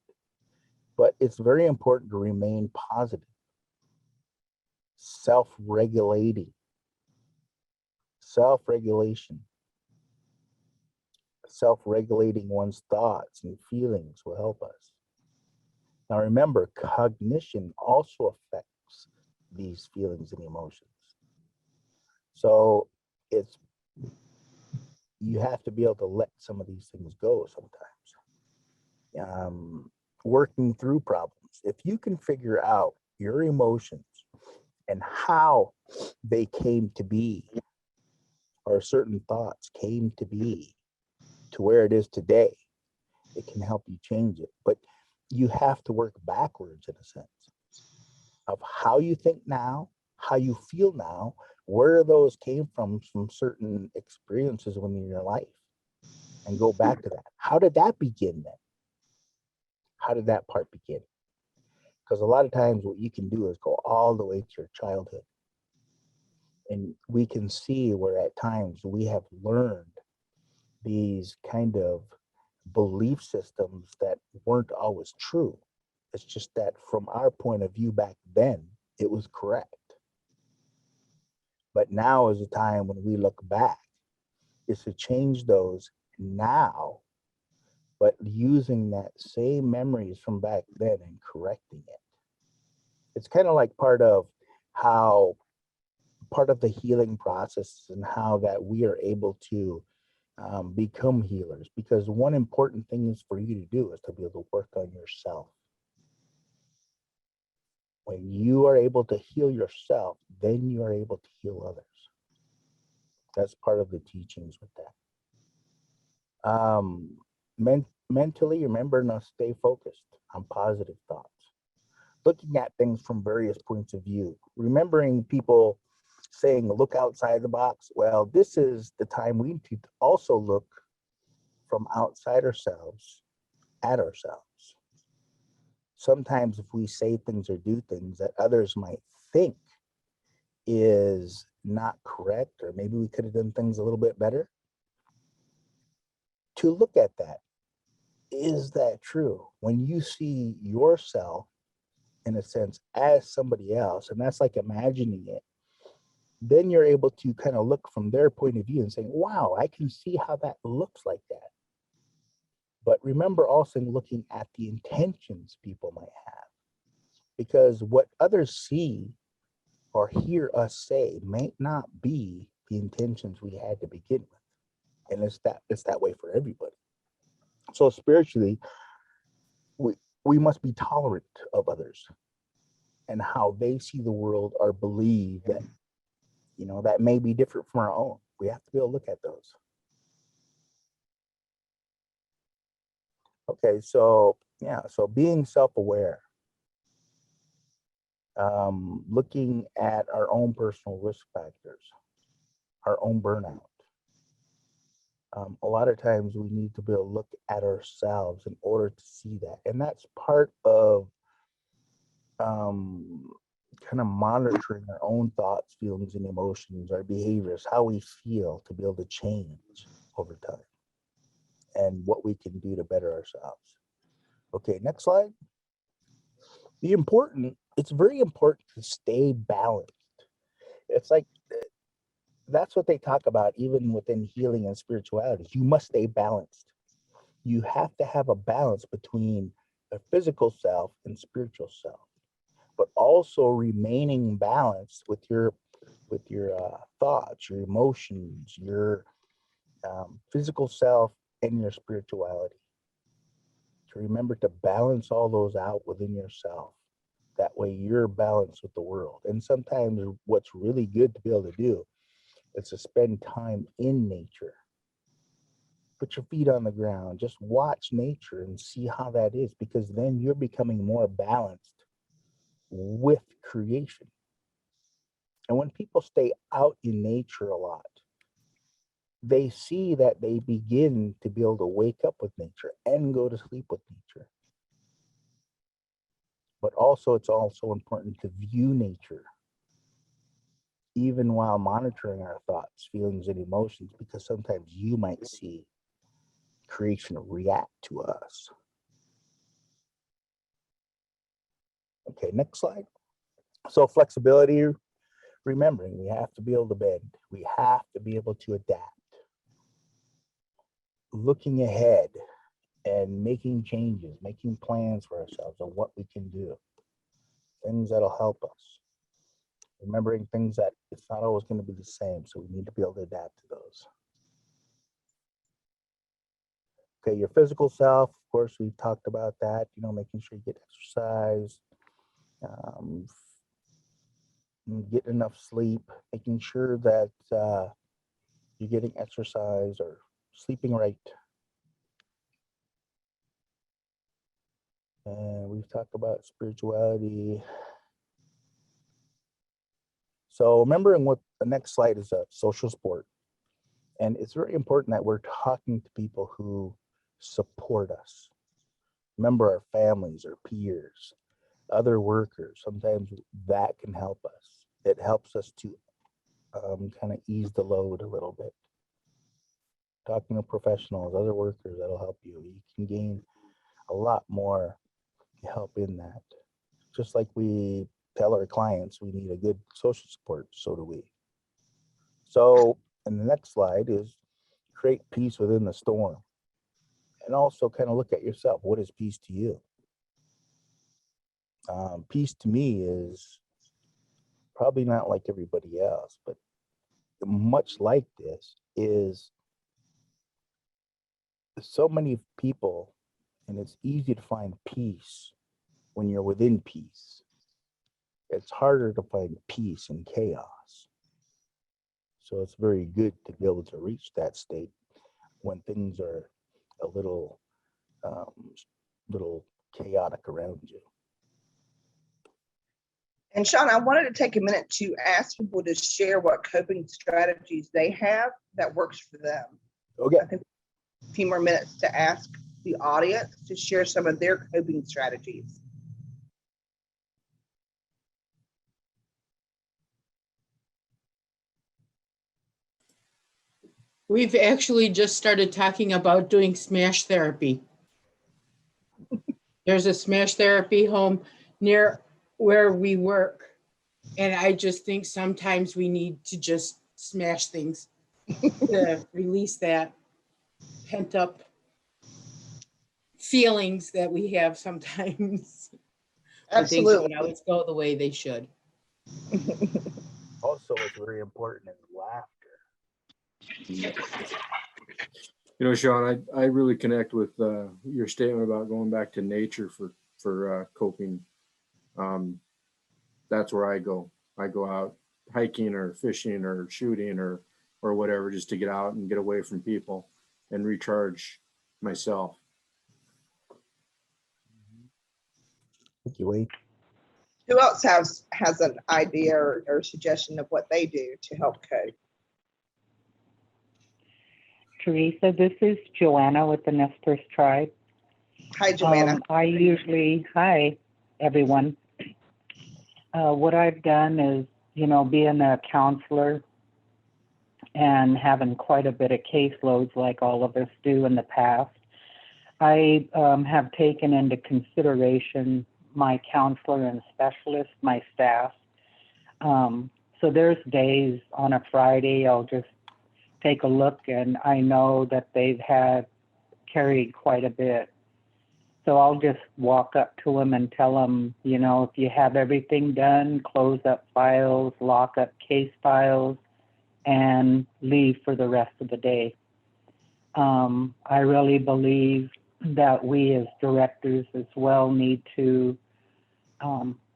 Speaker 12: But it's very important to remain positive, self-regulating, self-regulation, self-regulating one's thoughts and feelings will help us. Now remember, cognition also affects these feelings and emotions. So it's, you have to be able to let some of these things go sometimes. Working through problems. If you can figure out your emotions and how they came to be, or certain thoughts came to be to where it is today, it can help you change it. But you have to work backwards in a sense of how you think now, how you feel now, where those came from certain experiences in your life, and go back to that. How did that begin then? How did that part begin? Because a lot of times what you can do is go all the way to your childhood. And we can see where at times we have learned these kind of belief systems that weren't always true. It's just that from our point of view back then, it was correct. But now is a time when we look back, is to change those now, but using that same memories from back then and correcting it. It's kind of like part of the healing process and how that we are able to become healers, because one important thing is for you to do is to be able to work on yourself. When you are able to heal yourself, then you are able to heal others. That's part of the teachings with that. Mentally, remember to stay focused on positive thoughts, looking at things from various points of view, remembering people saying, look outside the box. Well, this is the time we need to also look from outside ourselves at ourselves. Sometimes if we say things or do things that others might think is not correct, or maybe we could have done things a little bit better, to look at that. Is that true? When you see yourself, in a sense, as somebody else, and that's like imagining it, then you're able to kind of look from their point of view and saying, wow, I can see how that looks like that. But remember also looking at the intentions people might have, because what others see or hear us say may not be the intentions we had to begin with. And it's that way for everybody. So spiritually, we must be tolerant of others and how they see the world or believe that, that may be different from our own. We have to be able to look at those. Okay, so being self-aware, looking at our own personal risk factors, our own burnout. A lot of times we need to be able to look at ourselves in order to see that. And that's part of kind of monitoring our own thoughts, feelings, and emotions, our behaviors, how we feel, to be able to change over time and what we can do to better ourselves. Okay, next slide. It's very important to stay balanced. It's like, that's what they talk about even within healing and spirituality. You must stay balanced. You have to have a balance between a physical self and spiritual self. but also remaining balanced with your thoughts, your emotions, your physical self, and your spirituality. To remember to balance all those out within yourself. That way you're balanced with the world. And sometimes what's really good to be able to do is to spend time in nature. Put your feet on the ground, just watch nature and see how that is, because then you're becoming more balanced with creation. And when people stay out in nature a lot, they see that they begin to be able to wake up with nature and go to sleep with nature. But also, it's also important to view nature, even while monitoring our thoughts, feelings, and emotions, because sometimes you might see creation react to us. Okay, next slide. So flexibility, remembering we have to be able to bend. We have to be able to adapt. Looking ahead and making changes, making plans for ourselves on what we can do. Things that'll help us. Remembering things that it's not always going to be the same, so we need to be able to adapt to those. Okay, your physical self, of course, we talked about that, you know, making sure you get exercise, get enough sleep, making sure that you're getting exercise or sleeping right. And we've talked about spirituality. So remembering what the next slide is, a social support. And it's very important that we're talking to people who support us. Remember our families, our peers, other workers. Sometimes that can help us. It helps us to kind of ease the load a little bit. Talking to professionals, other workers, that'll help you. You can gain a lot more help in that. Just like we tell our clients we need a good social support, so do we. So, and the next slide is create peace within the storm. And also kind of look at yourself. What is peace to you? Peace to me is probably not like everybody else, but much like this is so many people, and it's easy to find peace when you're within peace. It's harder to find peace in chaos. So it's very good to be able to reach that state when things are a little chaotic around you.
Speaker 2: And Sean, I wanted to take a minute to ask people to share what coping strategies they have that works for them.
Speaker 12: Okay.
Speaker 2: I think a few more minutes to ask the audience to share some of their coping strategies.
Speaker 8: We've actually just started talking about doing smash therapy. There's a smash therapy home near where we work. And I just think sometimes we need to just smash things to release that pent up feelings that we have sometimes.
Speaker 2: Absolutely.
Speaker 8: Things don't always go the way they should.
Speaker 12: Also, it's very important is laughter.
Speaker 4: You know, Sean, I really connect with your statement about going back to nature for coping. That's where I go. I go out hiking or fishing or shooting or whatever, just to get out and get away from people and recharge myself.
Speaker 12: Thank you, Wade.
Speaker 2: Who else has an idea or suggestion of what they do to help cope?
Speaker 13: Teresa, this is Joanna with the Nesters Tribe.
Speaker 2: Hi, Joanna.
Speaker 13: Hi, everyone. What I've done is, you know, being a counselor and having quite a bit of caseloads like all of us do in the past, I have taken into consideration my counselor and specialist, my staff. So there's days on a Friday, I'll just take a look and I know that they've carried quite a bit. So I'll just walk up to them and tell them, you know, if you have everything done, close up files, lock up case files, and leave for the rest of the day. I really believe that we as directors as well need to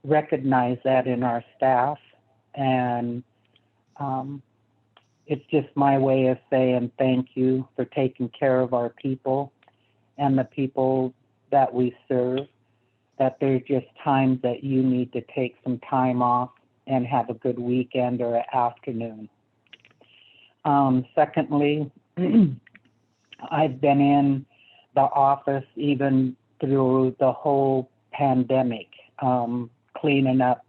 Speaker 13: recognize that in our staff. And it's just my way of saying thank you for taking care of our people and the people that we serve, that there's just times that you need to take some time off and have a good weekend or an afternoon. Secondly, I've been in the office even through the whole pandemic, cleaning up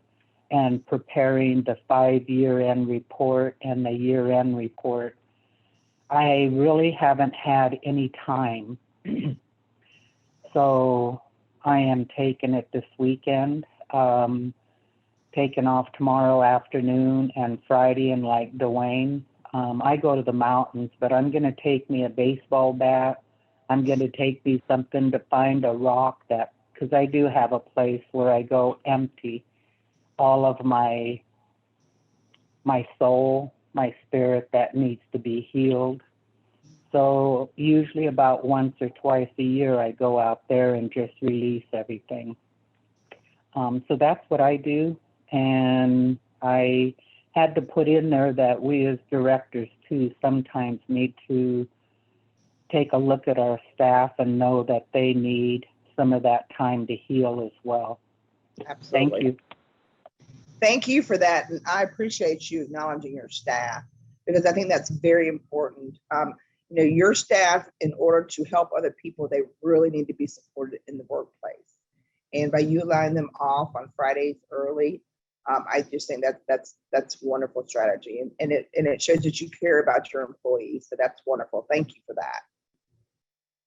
Speaker 13: and preparing the 5 year-end report and the year-end report. I really haven't had any time. So I am taking it this weekend, taking off tomorrow afternoon and Friday, and like Dwayne, I go to the mountains, but I'm going to take me a baseball bat. I'm going to take me something to find a rock that, because I do have a place where I go empty all of my soul, my spirit that needs to be healed. So usually about once or twice a year, I go out there and just release everything. So that's what I do. And I had to put in there that we as directors too sometimes need to take a look at our staff and know that they need some of that time to heal as well.
Speaker 2: Absolutely.
Speaker 13: Thank you.
Speaker 2: Thank you for that. And I appreciate you acknowledging your staff, because I think that's very important. You know, your staff, in order to help other people, they really need to be supported in the workplace. And by you allowing them off on Fridays early, I just think that's a wonderful strategy. And it shows that you care about your employees. So that's wonderful. Thank you for that.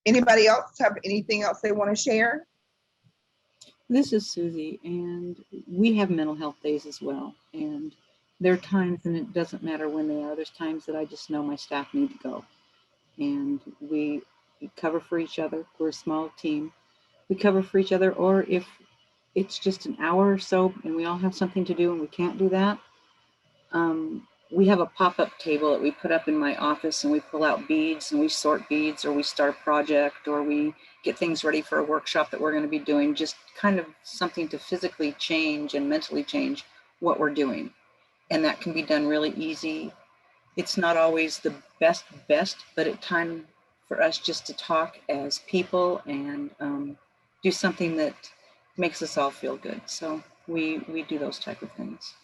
Speaker 2: Anybody else have anything else they want to share?
Speaker 9: This is Susie, and we have mental health days as well. And there are times, and it doesn't matter when they are, there's times that I just know my staff need to go. And we cover for each other. We're a small team. We cover for each other, or if it's just an hour or so and we all have something to do and we can't do that, we have a pop-up table that we put up in my office, and we pull out beads and we sort beads, or we start a project, or we get things ready for a workshop that we're going to be doing, just kind of something to physically change and mentally change what we're doing. And that can be done really easy. It's not always the best, but it's time for us just to talk as people and do something that makes us all feel good. So we do those type of things.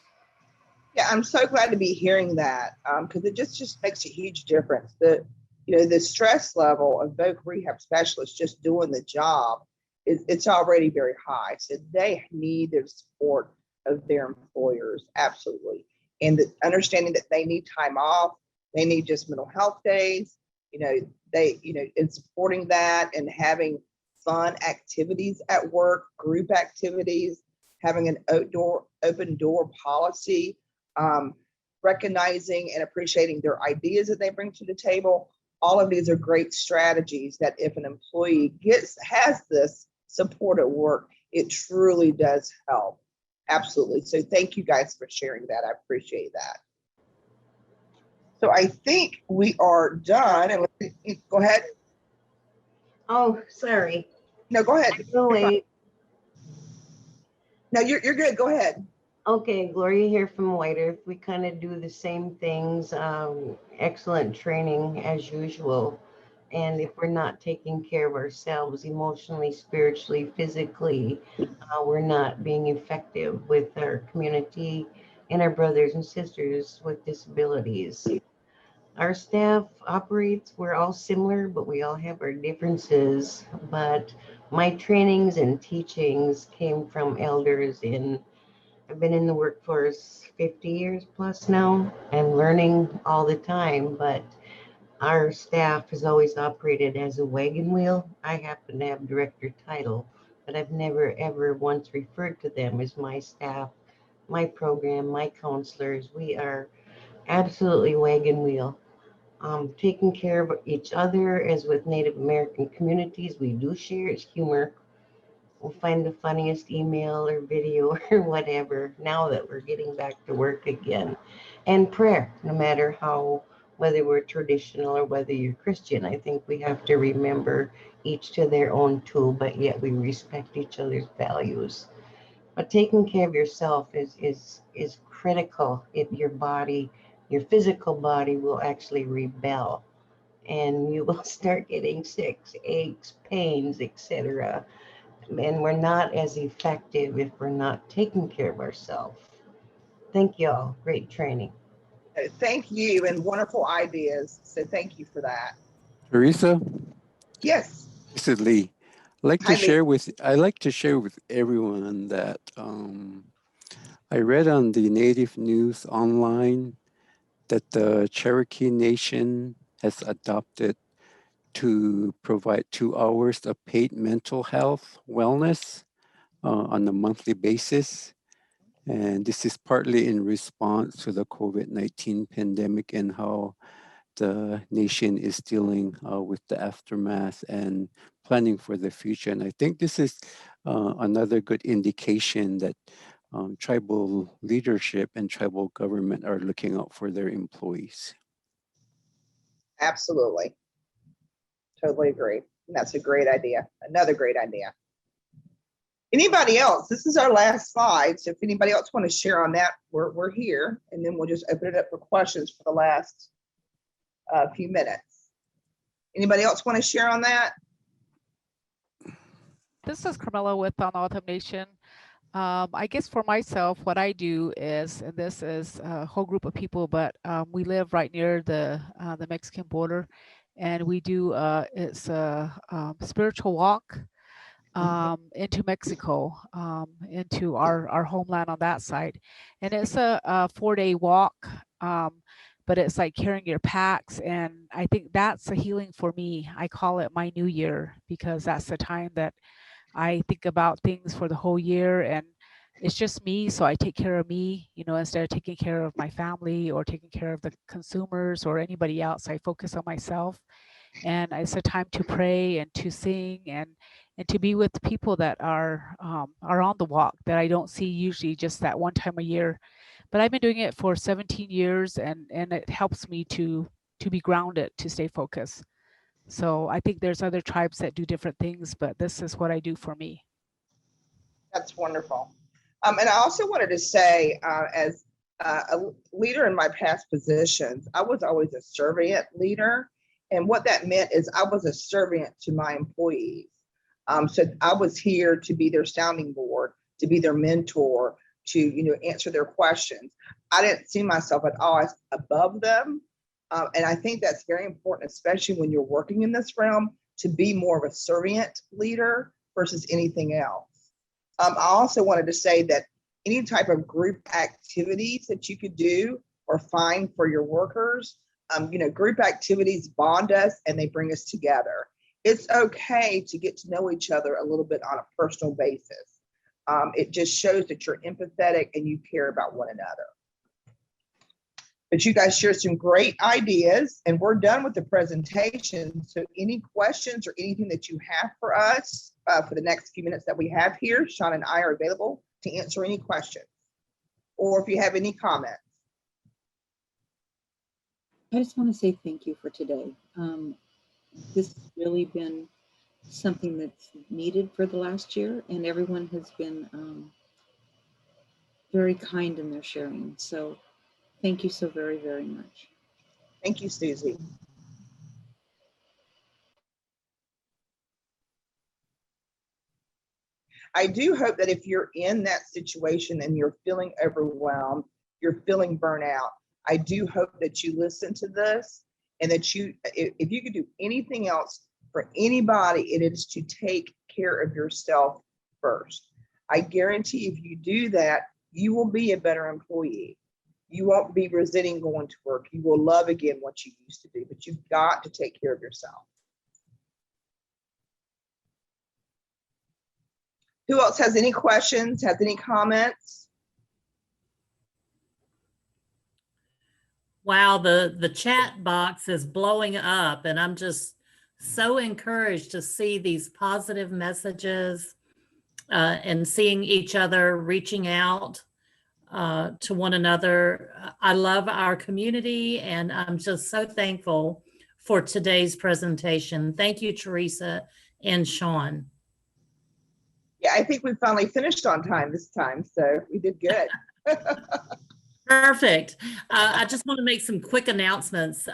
Speaker 2: Yeah, I'm so glad to be hearing that, because it just makes a huge difference. The stress level of voc rehab specialists just doing the job it's already very high. So they need the support of their employers, absolutely. And the understanding that they need time off, they need just mental health days, and supporting that and having fun activities at work, group activities, having an open door policy, recognizing and appreciating their ideas that they bring to the table. All of these are great strategies that if an employee has this support at work, it truly does help. Absolutely. So thank you guys for sharing that. I appreciate that. So I think we are done. And go ahead.
Speaker 14: Oh, sorry.
Speaker 2: No, go ahead.
Speaker 14: So late.
Speaker 2: No, you're good. Go ahead.
Speaker 14: Okay, Gloria here from White Earth. We kind of do the same things. Excellent training as usual. And if we're not taking care of ourselves emotionally, spiritually, physically, we're not being effective with our community and our brothers and sisters with disabilities. Our staff operates, we're all similar, but we all have our differences. But my trainings and teachings came from elders I've been in the workforce 50 years plus now and learning all the time, but our staff has always operated as a wagon wheel. I happen to have director title, but I've never ever once referred to them as my staff, my program, my counselors. We are absolutely wagon wheel. Taking care of each other, as with Native American communities, we do share humor. we'll find the funniest email or video or whatever now that we're getting back to work again. And prayer, no matter how, whether we're traditional or whether you're Christian, I think we have to remember each to their own too, but yet we respect each other's values. But taking care of yourself is critical. If your body, your physical body will actually rebel, and you will start getting sick, aches, pains, etc. And we're not as effective if we're not taking care of ourselves. Thank you all. Great training.
Speaker 2: Thank you, and wonderful ideas. So thank you for that.
Speaker 10: Teresa,
Speaker 2: Yes.
Speaker 10: this is Lee. I like
Speaker 2: Hi,
Speaker 10: to share with everyone that I read on the Native News online that the Cherokee Nation has adopted to provide 2 hours of paid mental health wellness on a monthly basis. And this is partly in response to the COVID-19 pandemic and how the nation is dealing with the aftermath and planning for the future. And I think this is another good indication that tribal leadership and tribal government are looking out for their employees.
Speaker 2: Absolutely. Totally agree. And that's a great idea. Another great idea. Anybody else? This is our last slide. So if anybody else want to share on that, we're here. And then we'll just open it up for questions for the last few minutes. Anybody else want to share on that?
Speaker 15: This is Carmela with Automation. I guess for myself, what I do is, and this is a whole group of people, but we live right near the Mexican border, and we do it's a spiritual walk into Mexico, into our homeland on that side, and it's a 4-day walk. But it's like carrying your packs, and I think that's a healing for me. I call it my new year because that's the time that I think about things for the whole year, and it's just me. So I take care of me, you know, instead of taking care of my family or taking care of the consumers or anybody else. I focus on myself, and it's a time to pray and to sing and to be with people that are on the walk that I don't see usually just that one time a year. But I've been doing it for 17 years, and it helps me to be grounded, to stay focused. So I think there's other tribes that do different things, but this is what I do for me.
Speaker 2: That's wonderful. And I also wanted to say, as a leader in my past positions, I was always a servant leader. And what that meant is I was a servant to my employees. So I was here to be their sounding board, to be their mentor, to, you know, answer their questions. I didn't see myself at all as above them. And I think that's very important, especially when you're working in this realm, to be more of a servant leader versus anything else. I also wanted to say that any type of group activities that you could do or find for your workers, you know, group activities bond us and they bring us together. It's okay to get to know each other a little bit on a personal basis. It just shows that you're empathetic and you care about one another. But you guys shared some great ideas, and we're done with the presentation. So any questions or anything that you have for us for the next few minutes that we have here, Sean and I are available to answer any questions, or if you have any comments.
Speaker 9: I just want to say thank you for today. This has really been something that's needed for the last year, and everyone has been very kind in their sharing. So thank you so very, very much.
Speaker 2: Thank you, Susie. I do hope that if you're in that situation and you're feeling overwhelmed, you're feeling burnout, I do hope that you listen to this and that you, if you could do anything else for anybody, it is to take care of yourself first. I guarantee if you do that, you will be a better employee. You won't be resenting going to work. You will love again what you used to do, but you've got to take care of yourself. Who else has any questions, has any comments?
Speaker 1: Wow, the chat box is blowing up, and I'm just so encouraged to see these positive messages. and seeing each other, reaching out to one another. I love our community, and I'm just so thankful for today's presentation. Thank you, Teresa and Sean.
Speaker 2: Yeah, I think we finally finished on time this time, so we did good.
Speaker 1: Perfect. I just want to make some quick announcements.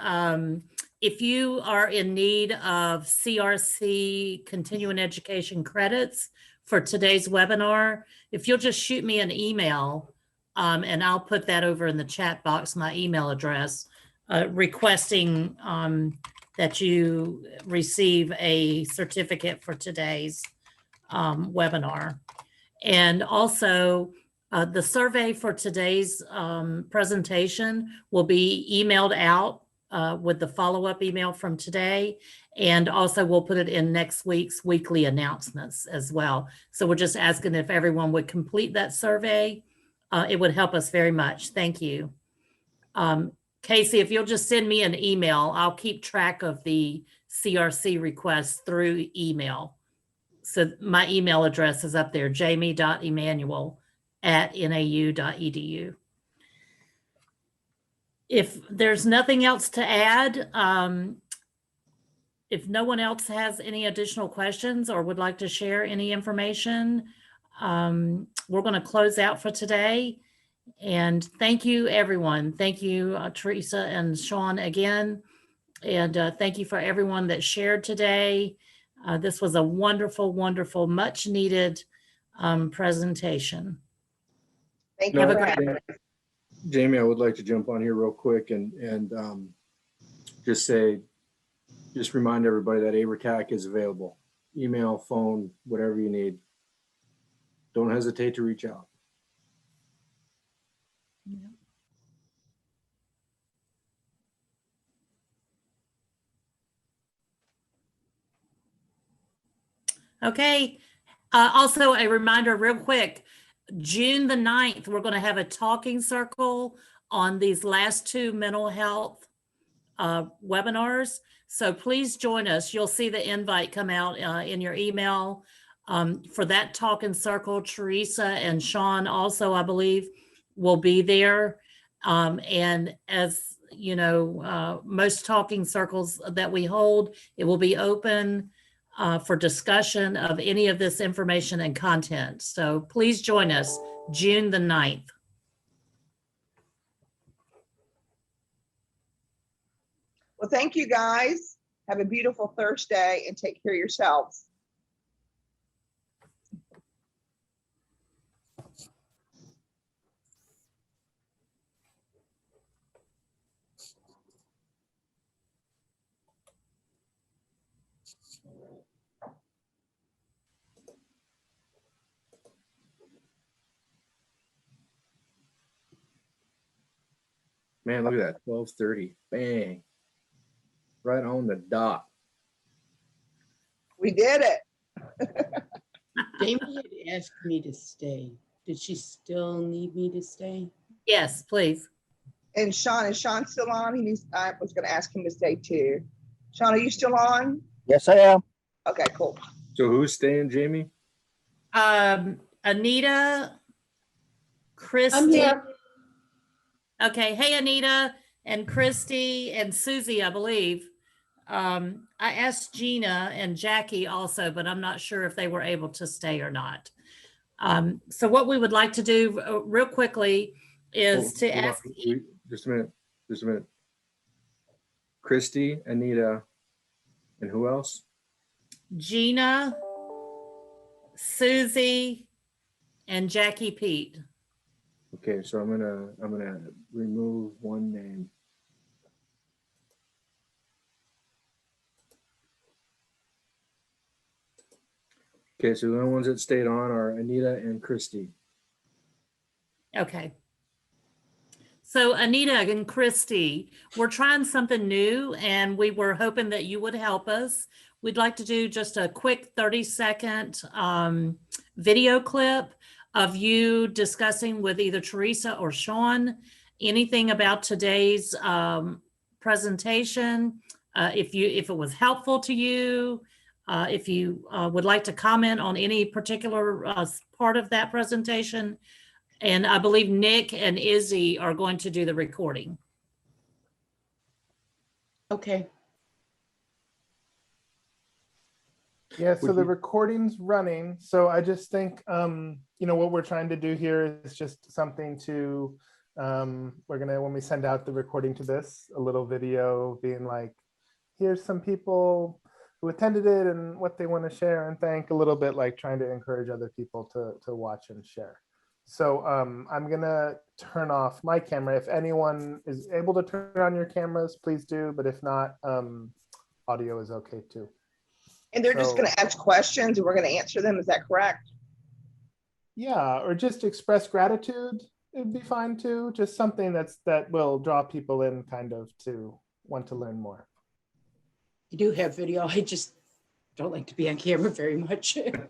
Speaker 1: If you are in need of CRC continuing education credits for today's webinar, if you'll just shoot me an email, and I'll put that over in the chat box, my email address, requesting that you receive a certificate for today's webinar. And also, the survey for today's presentation will be emailed out with the follow-up email from today. And also we'll put it in next week's weekly announcements as well. So we're just asking if everyone would complete that survey. It would help us very much. Thank you. Casey, if you'll just send me an email, I'll keep track of the CRC requests through email. So my email address is up there, jamie.emanuel@nau.edu. If there's nothing else to add, if no one else has any additional questions or would like to share any information, we're going to close out for today. And thank you, everyone. Thank you, Teresa and Sean again. And thank you for everyone that shared today. This was a wonderful, wonderful, much needed presentation.
Speaker 2: Thank you.
Speaker 1: Have a great
Speaker 4: Jamie, I would like to jump on here real quick and just remind everybody that AIVRTTAC is available. Email, phone, whatever you need. Don't hesitate to reach out.
Speaker 1: Okay. Also a reminder real quick, June the 9th, we're going to have a talking circle on these last two mental health webinars. So please join us. You'll see the invite come out in your email for that talking circle. Teresa and Sean also, I believe, will be there. And as you know, most talking circles that we hold, it will be open for discussion of any of this information and content. So please join us June the 9th.
Speaker 2: Well, thank you guys. Have a beautiful Thursday and take care of yourselves.
Speaker 4: Man, look at that, 12:30, bang. Right on the dot.
Speaker 2: We did it.
Speaker 8: Jamie had asked me to stay. Did she still need me to stay?
Speaker 1: Yes, please.
Speaker 2: And Sean, is Sean still on? I was going to ask him to stay too. Sean, are you still on?
Speaker 12: Yes, I am.
Speaker 2: Okay, cool.
Speaker 4: So who's staying, Jamie?
Speaker 1: Anita, Christy.
Speaker 7: I'm here.
Speaker 1: Okay. Hey, Anita and Christy and Susie, I believe. I asked Gina and Jackie also, but I'm not sure if they were able to stay or not. So what we would like to do real quickly is to ask.
Speaker 4: Just a minute. Christy, Anita, and who else?
Speaker 1: Gina, Susie, and Jackie Pete.
Speaker 4: Okay, so I'm gonna remove one name. Okay, so the only ones that stayed on are Anita and Christy.
Speaker 1: Okay. So Anita and Christy, we're trying something new and we were hoping that you would help us. We'd like to do just a quick 30-second video clip of you discussing with either Teresa or Sean anything about today's presentation. If it was helpful to you, If you would like to comment on any particular part of that presentation, and I believe Nick and Izzy are going to do the recording.
Speaker 8: Okay.
Speaker 16: Yeah, so the recording's running. So I just think, you know, what we're trying to do here is just something to, we're gonna, when we send out the recording to this, a little video being like, here's some people who attended it and what they want to share and thank, a little bit like trying to encourage other people to watch and share. So I'm gonna turn off my camera. If anyone is able to turn on your cameras, please do. But if not, audio is okay too.
Speaker 2: And they're just going to ask questions and we're going to answer them. Is that correct?
Speaker 16: Yeah, or just express gratitude. It'd be fine too. Just something that will draw people in kind of to want to learn more.
Speaker 8: You do have video. I just don't like to be on camera very much.
Speaker 17: The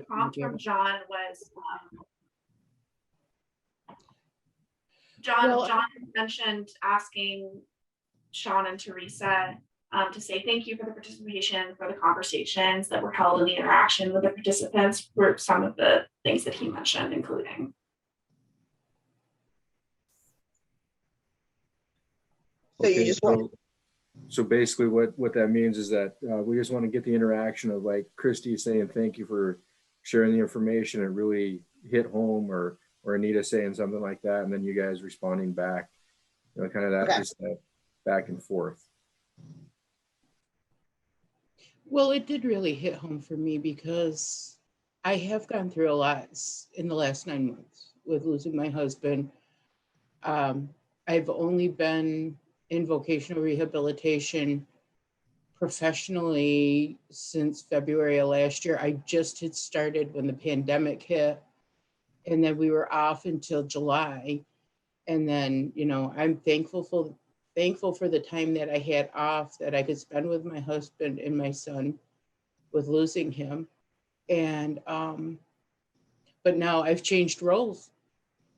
Speaker 17: prompt from John was, John mentioned asking Sean and Teresa to say thank you for the participation, for the conversations that were held in the interaction with the participants, were some of the things that he mentioned, including.
Speaker 2: So you just want.
Speaker 4: So basically what that means is that we just want to get the interaction of like Christy saying thank you for sharing the information. It really hit home, or Anita saying something like that, and then you guys responding back, you know, kind of that, okay, just that back and forth.
Speaker 8: Well, it did really hit home for me because I have gone through a lot in the last 9 months with losing my husband. I've only been in vocational rehabilitation professionally since February of last year. I just had started when the pandemic hit, and then we were off until July. And then, you know, I'm thankful for the time that I had off that I could spend with my husband and my son with losing him. And, but now I've changed roles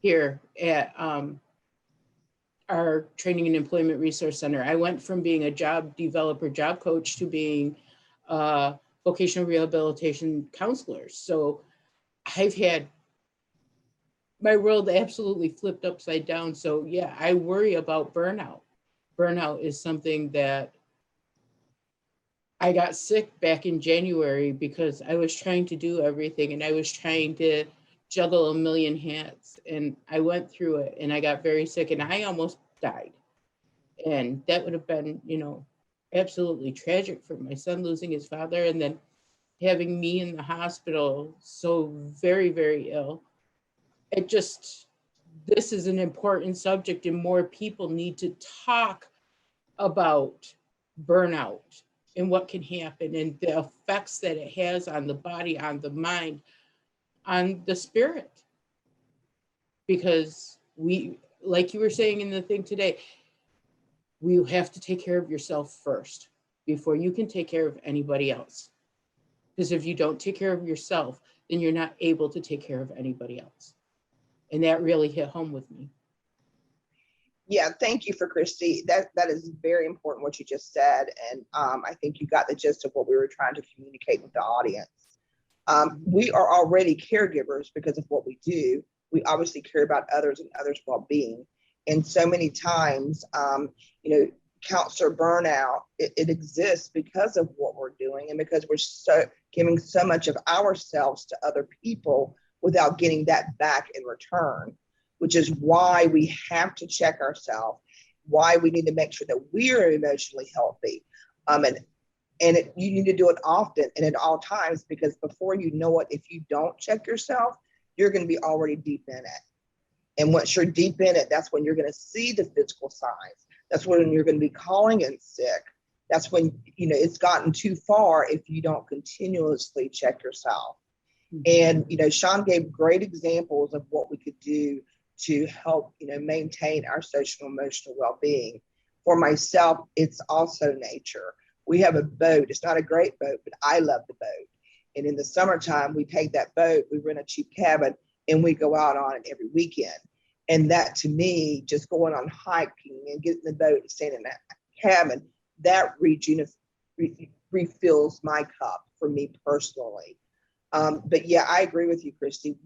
Speaker 8: here at our Training and Employment Resource Center. I went from being a job developer, job coach, to being a vocational rehabilitation counselor. So I've had my world absolutely flipped upside down. So yeah, I worry about burnout. Burnout is something that I got sick back in January because I was trying to do everything and I was trying to juggle a million hats, and I went through it and I got very sick and I almost died. And that would have been, you know, absolutely tragic for my son losing his father, and then having me in the hospital so very, very ill. It just, this is an important subject and more people need to talk about burnout and what can happen and the effects that it has on the body, on the mind, on the spirit. Because we, like you were saying in the thing today, you have to take care of yourself first before you can take care of anybody else. Because if you don't take care of yourself, then you're not able to take care of anybody else. And that really hit home with me.
Speaker 2: Yeah, thank you for Christy. That is very important what you just said. And I think you got the gist of what we were trying to communicate with the audience. We are already caregivers because of what we do. We obviously care about others and others' well-being. And so many times, you know, counselor burnout, it exists because of what we're doing and because we're so giving so much of ourselves to other people without getting that back in return, which is why we have to check ourselves, why we need to make sure that we're emotionally healthy. You need to do it often and at all times, because before you know it, if you don't check yourself, you're going to be already deep in it. And once you're deep in it, that's when you're going to see the physical signs. That's when you're going to be calling in sick. That's when, you know, it's gotten too far if you don't continuously check yourself. And, you know, Sean gave great examples of what we could do to help, you know, maintain our social and emotional well-being. For myself, it's also nature. We have a boat. It's not a great boat, but I love the boat. And in the summertime, we take that boat, we rent a cheap cabin, and we go out on it every weekend. And that, to me, just going on hiking and getting the boat and staying in that cabin, that refills my cup for me personally. But yeah, I agree with you, Christy,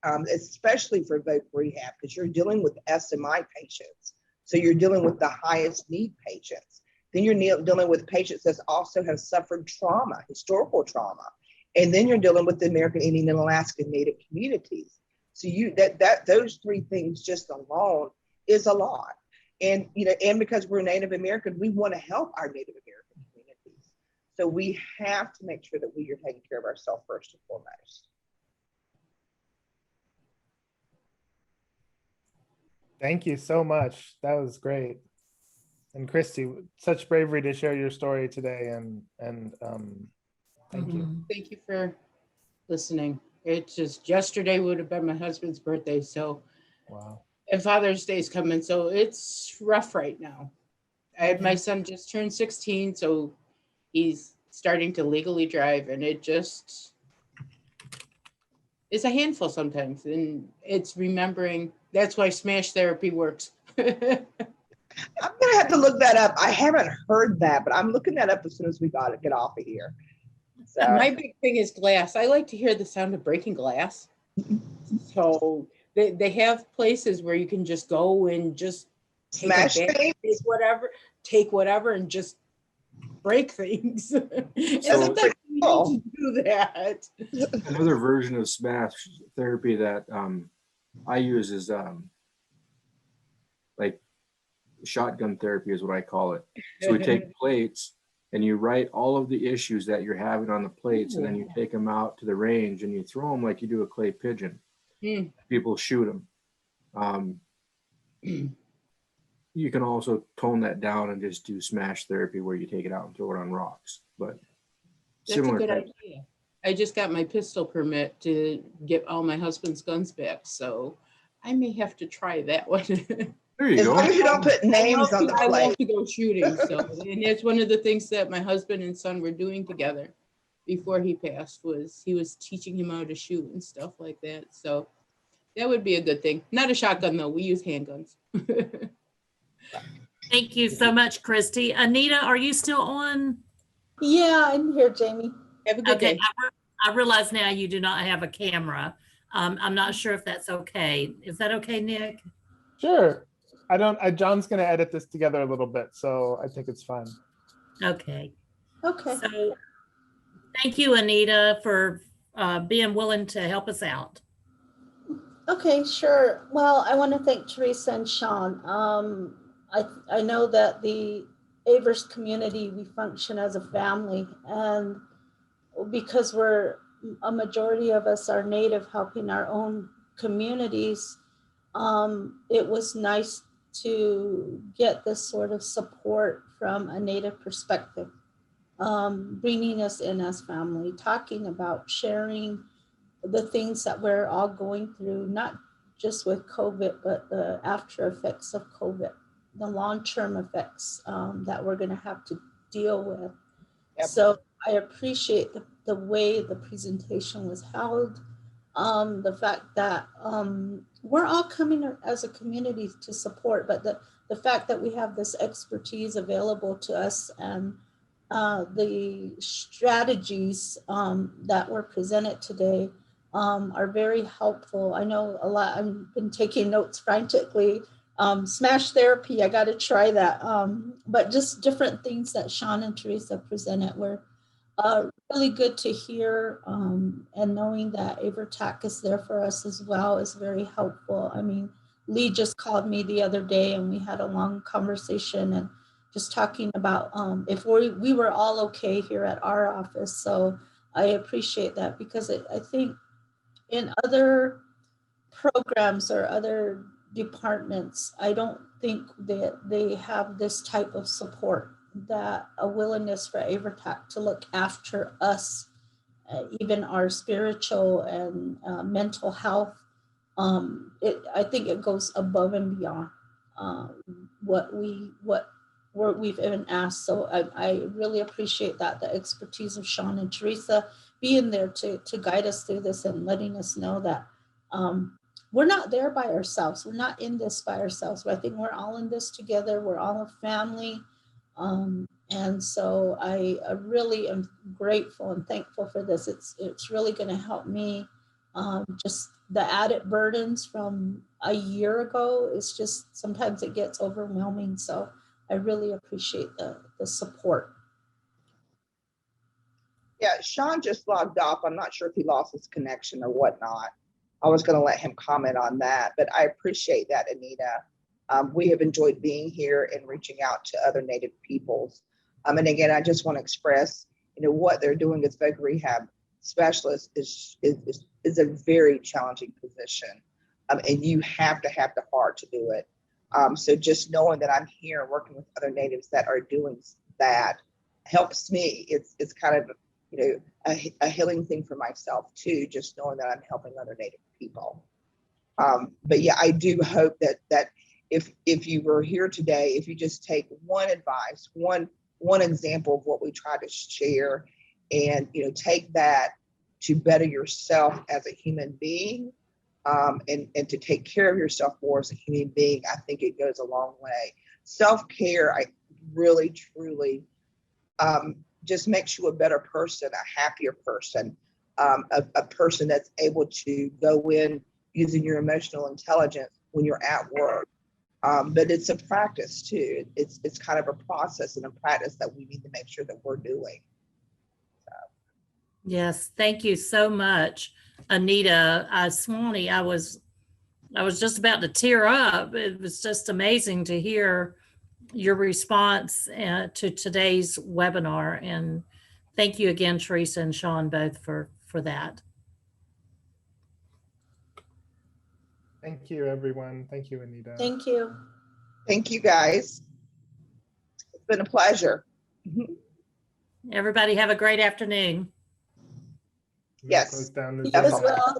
Speaker 2: especially for Voc Rehab, because you're dealing with SMI patients. So you're dealing with the highest need patients. Then you're dealing with patients that also have suffered trauma, historical trauma. And then you're dealing with the American Indian and Alaska Native communities. So those three things just alone is a lot. And and because we're Native American, we want to help our Native American communities. So we have to make sure that we are taking care of ourselves first and foremost.
Speaker 16: Thank you so much. That was great. And Christy, such bravery to share your story today. And thank you.
Speaker 8: Thank you for listening. It's just yesterday would have been my husband's birthday. So,
Speaker 16: wow.
Speaker 8: And Father's Day is coming. So it's rough right now. My son just turned 16. So he's starting to legally drive, and it just is a handful sometimes. And it's remembering, that's why smash therapy works.
Speaker 2: I'm gonna have to look that up. I haven't heard that, but I'm looking that up as soon as we get off of here. So.
Speaker 8: My big thing is glass. I like to hear the sound of breaking glass. So they have places where you can just go and just
Speaker 2: smash things,
Speaker 8: take whatever and just break things. And sometimes you need to do that.
Speaker 4: Another version of smash therapy that I use is like shotgun therapy is what I call it. So we take plates and you write all of the issues that you're having on the plates, and then you take them out to the range and you throw them like you do a clay pigeon. People shoot them. You can also tone that down and just do smash therapy where you take it out and throw it on rocks. But
Speaker 8: that's a good idea. I just got my pistol permit to get all my husband's guns back, so I may have to try that one.
Speaker 4: There you go.
Speaker 2: As long as you don't put names on the plate.
Speaker 8: I love to go shooting, so and that's one of the things that my husband and son were doing together before he passed, was he was teaching him how to shoot and stuff like that. So that would be a good thing. Not a shotgun though. We use handguns.
Speaker 1: Thank you so much, Christy. Anita, are you still on?
Speaker 7: Yeah, I'm here, Jamie.
Speaker 8: Have a good day.
Speaker 1: I realize now you do not have a camera. I'm not sure if that's okay. Is that okay, Nick?
Speaker 16: Sure. John's going to edit this together a little bit, so I think it's fine.
Speaker 1: Okay.
Speaker 7: Okay.
Speaker 1: So thank you, Anita, for being willing to help us out.
Speaker 7: Okay, sure. Well, I want to thank Teresa and Sean. I know that the AIVRTTAC community, we function as a family, and because a majority of us are Native, helping our own communities, it was nice to get this sort of support from a Native perspective, bringing us in as family, talking about sharing the things that we're all going through, not just with COVID, but the after effects of COVID, the long-term effects that we're going to have to deal with. Yep. So I appreciate the way the presentation was held, the fact that we're all coming as a community to support, but the fact that we have this expertise available to us, and the strategies that were presented today are very helpful. I know a lot, I've been taking notes frantically. Smash therapy, I got to try that. But just different things that Sean and Teresa presented were really good to hear, and knowing that AIVRTTAC is there for us as well is very helpful. I mean, Lee just called me the other day and we had a long conversation and just talking about if we were all okay here at our office. So I appreciate that, because I think in other programs or other departments, I don't think that they have this type of support, that a willingness for AIVRTTAC to look after us, even our spiritual and mental health. I think it goes above and beyond what we've even asked. So I really appreciate that, the expertise of Sean and Teresa being there to guide us through this and letting us know that we're not there by ourselves. We're not in this by ourselves. But I think we're all in this together. We're all a family. And so I really am grateful and thankful for this. It's really going to help me. Just the added burdens from a year ago is just, sometimes it gets overwhelming. So I really appreciate the support.
Speaker 2: Yeah, Sean just logged off. I'm not sure if he lost his connection or whatnot. I was going to let him comment on that, but I appreciate that, Anita. We have enjoyed being here and reaching out to other Native peoples. And again, I just want to express, what they're doing as voc rehab specialists is a very challenging position. And you have to have the heart to do it. So just knowing that I'm here working with other Natives that are doing that helps me. It's kind of, a healing thing for myself too, just knowing that I'm helping other Native people. But yeah, I do hope that if you were here today, if you just take one advice, one example of what we try to share, and take that to better yourself as a human being, and to take care of yourself more as a human being, I think it goes a long way. Self-care, I really, truly, just makes you a better person, a happier person, a person that's able to go in using your emotional intelligence when you're at work. But it's a practice too. It's kind of a process and a practice that we need to make sure that we're doing. So.
Speaker 1: Yes, thank you so much, Anita. Swanee, I was just about to tear up. It was just amazing to hear your response to today's webinar. And thank you again, Teresa and Sean, both for that.
Speaker 16: Thank you, everyone. Thank you, Anita.
Speaker 7: Thank you.
Speaker 2: Thank you, guys. It's been a pleasure.
Speaker 1: Everybody have a great afternoon.
Speaker 2: Yes.
Speaker 16: Down
Speaker 7: You as well.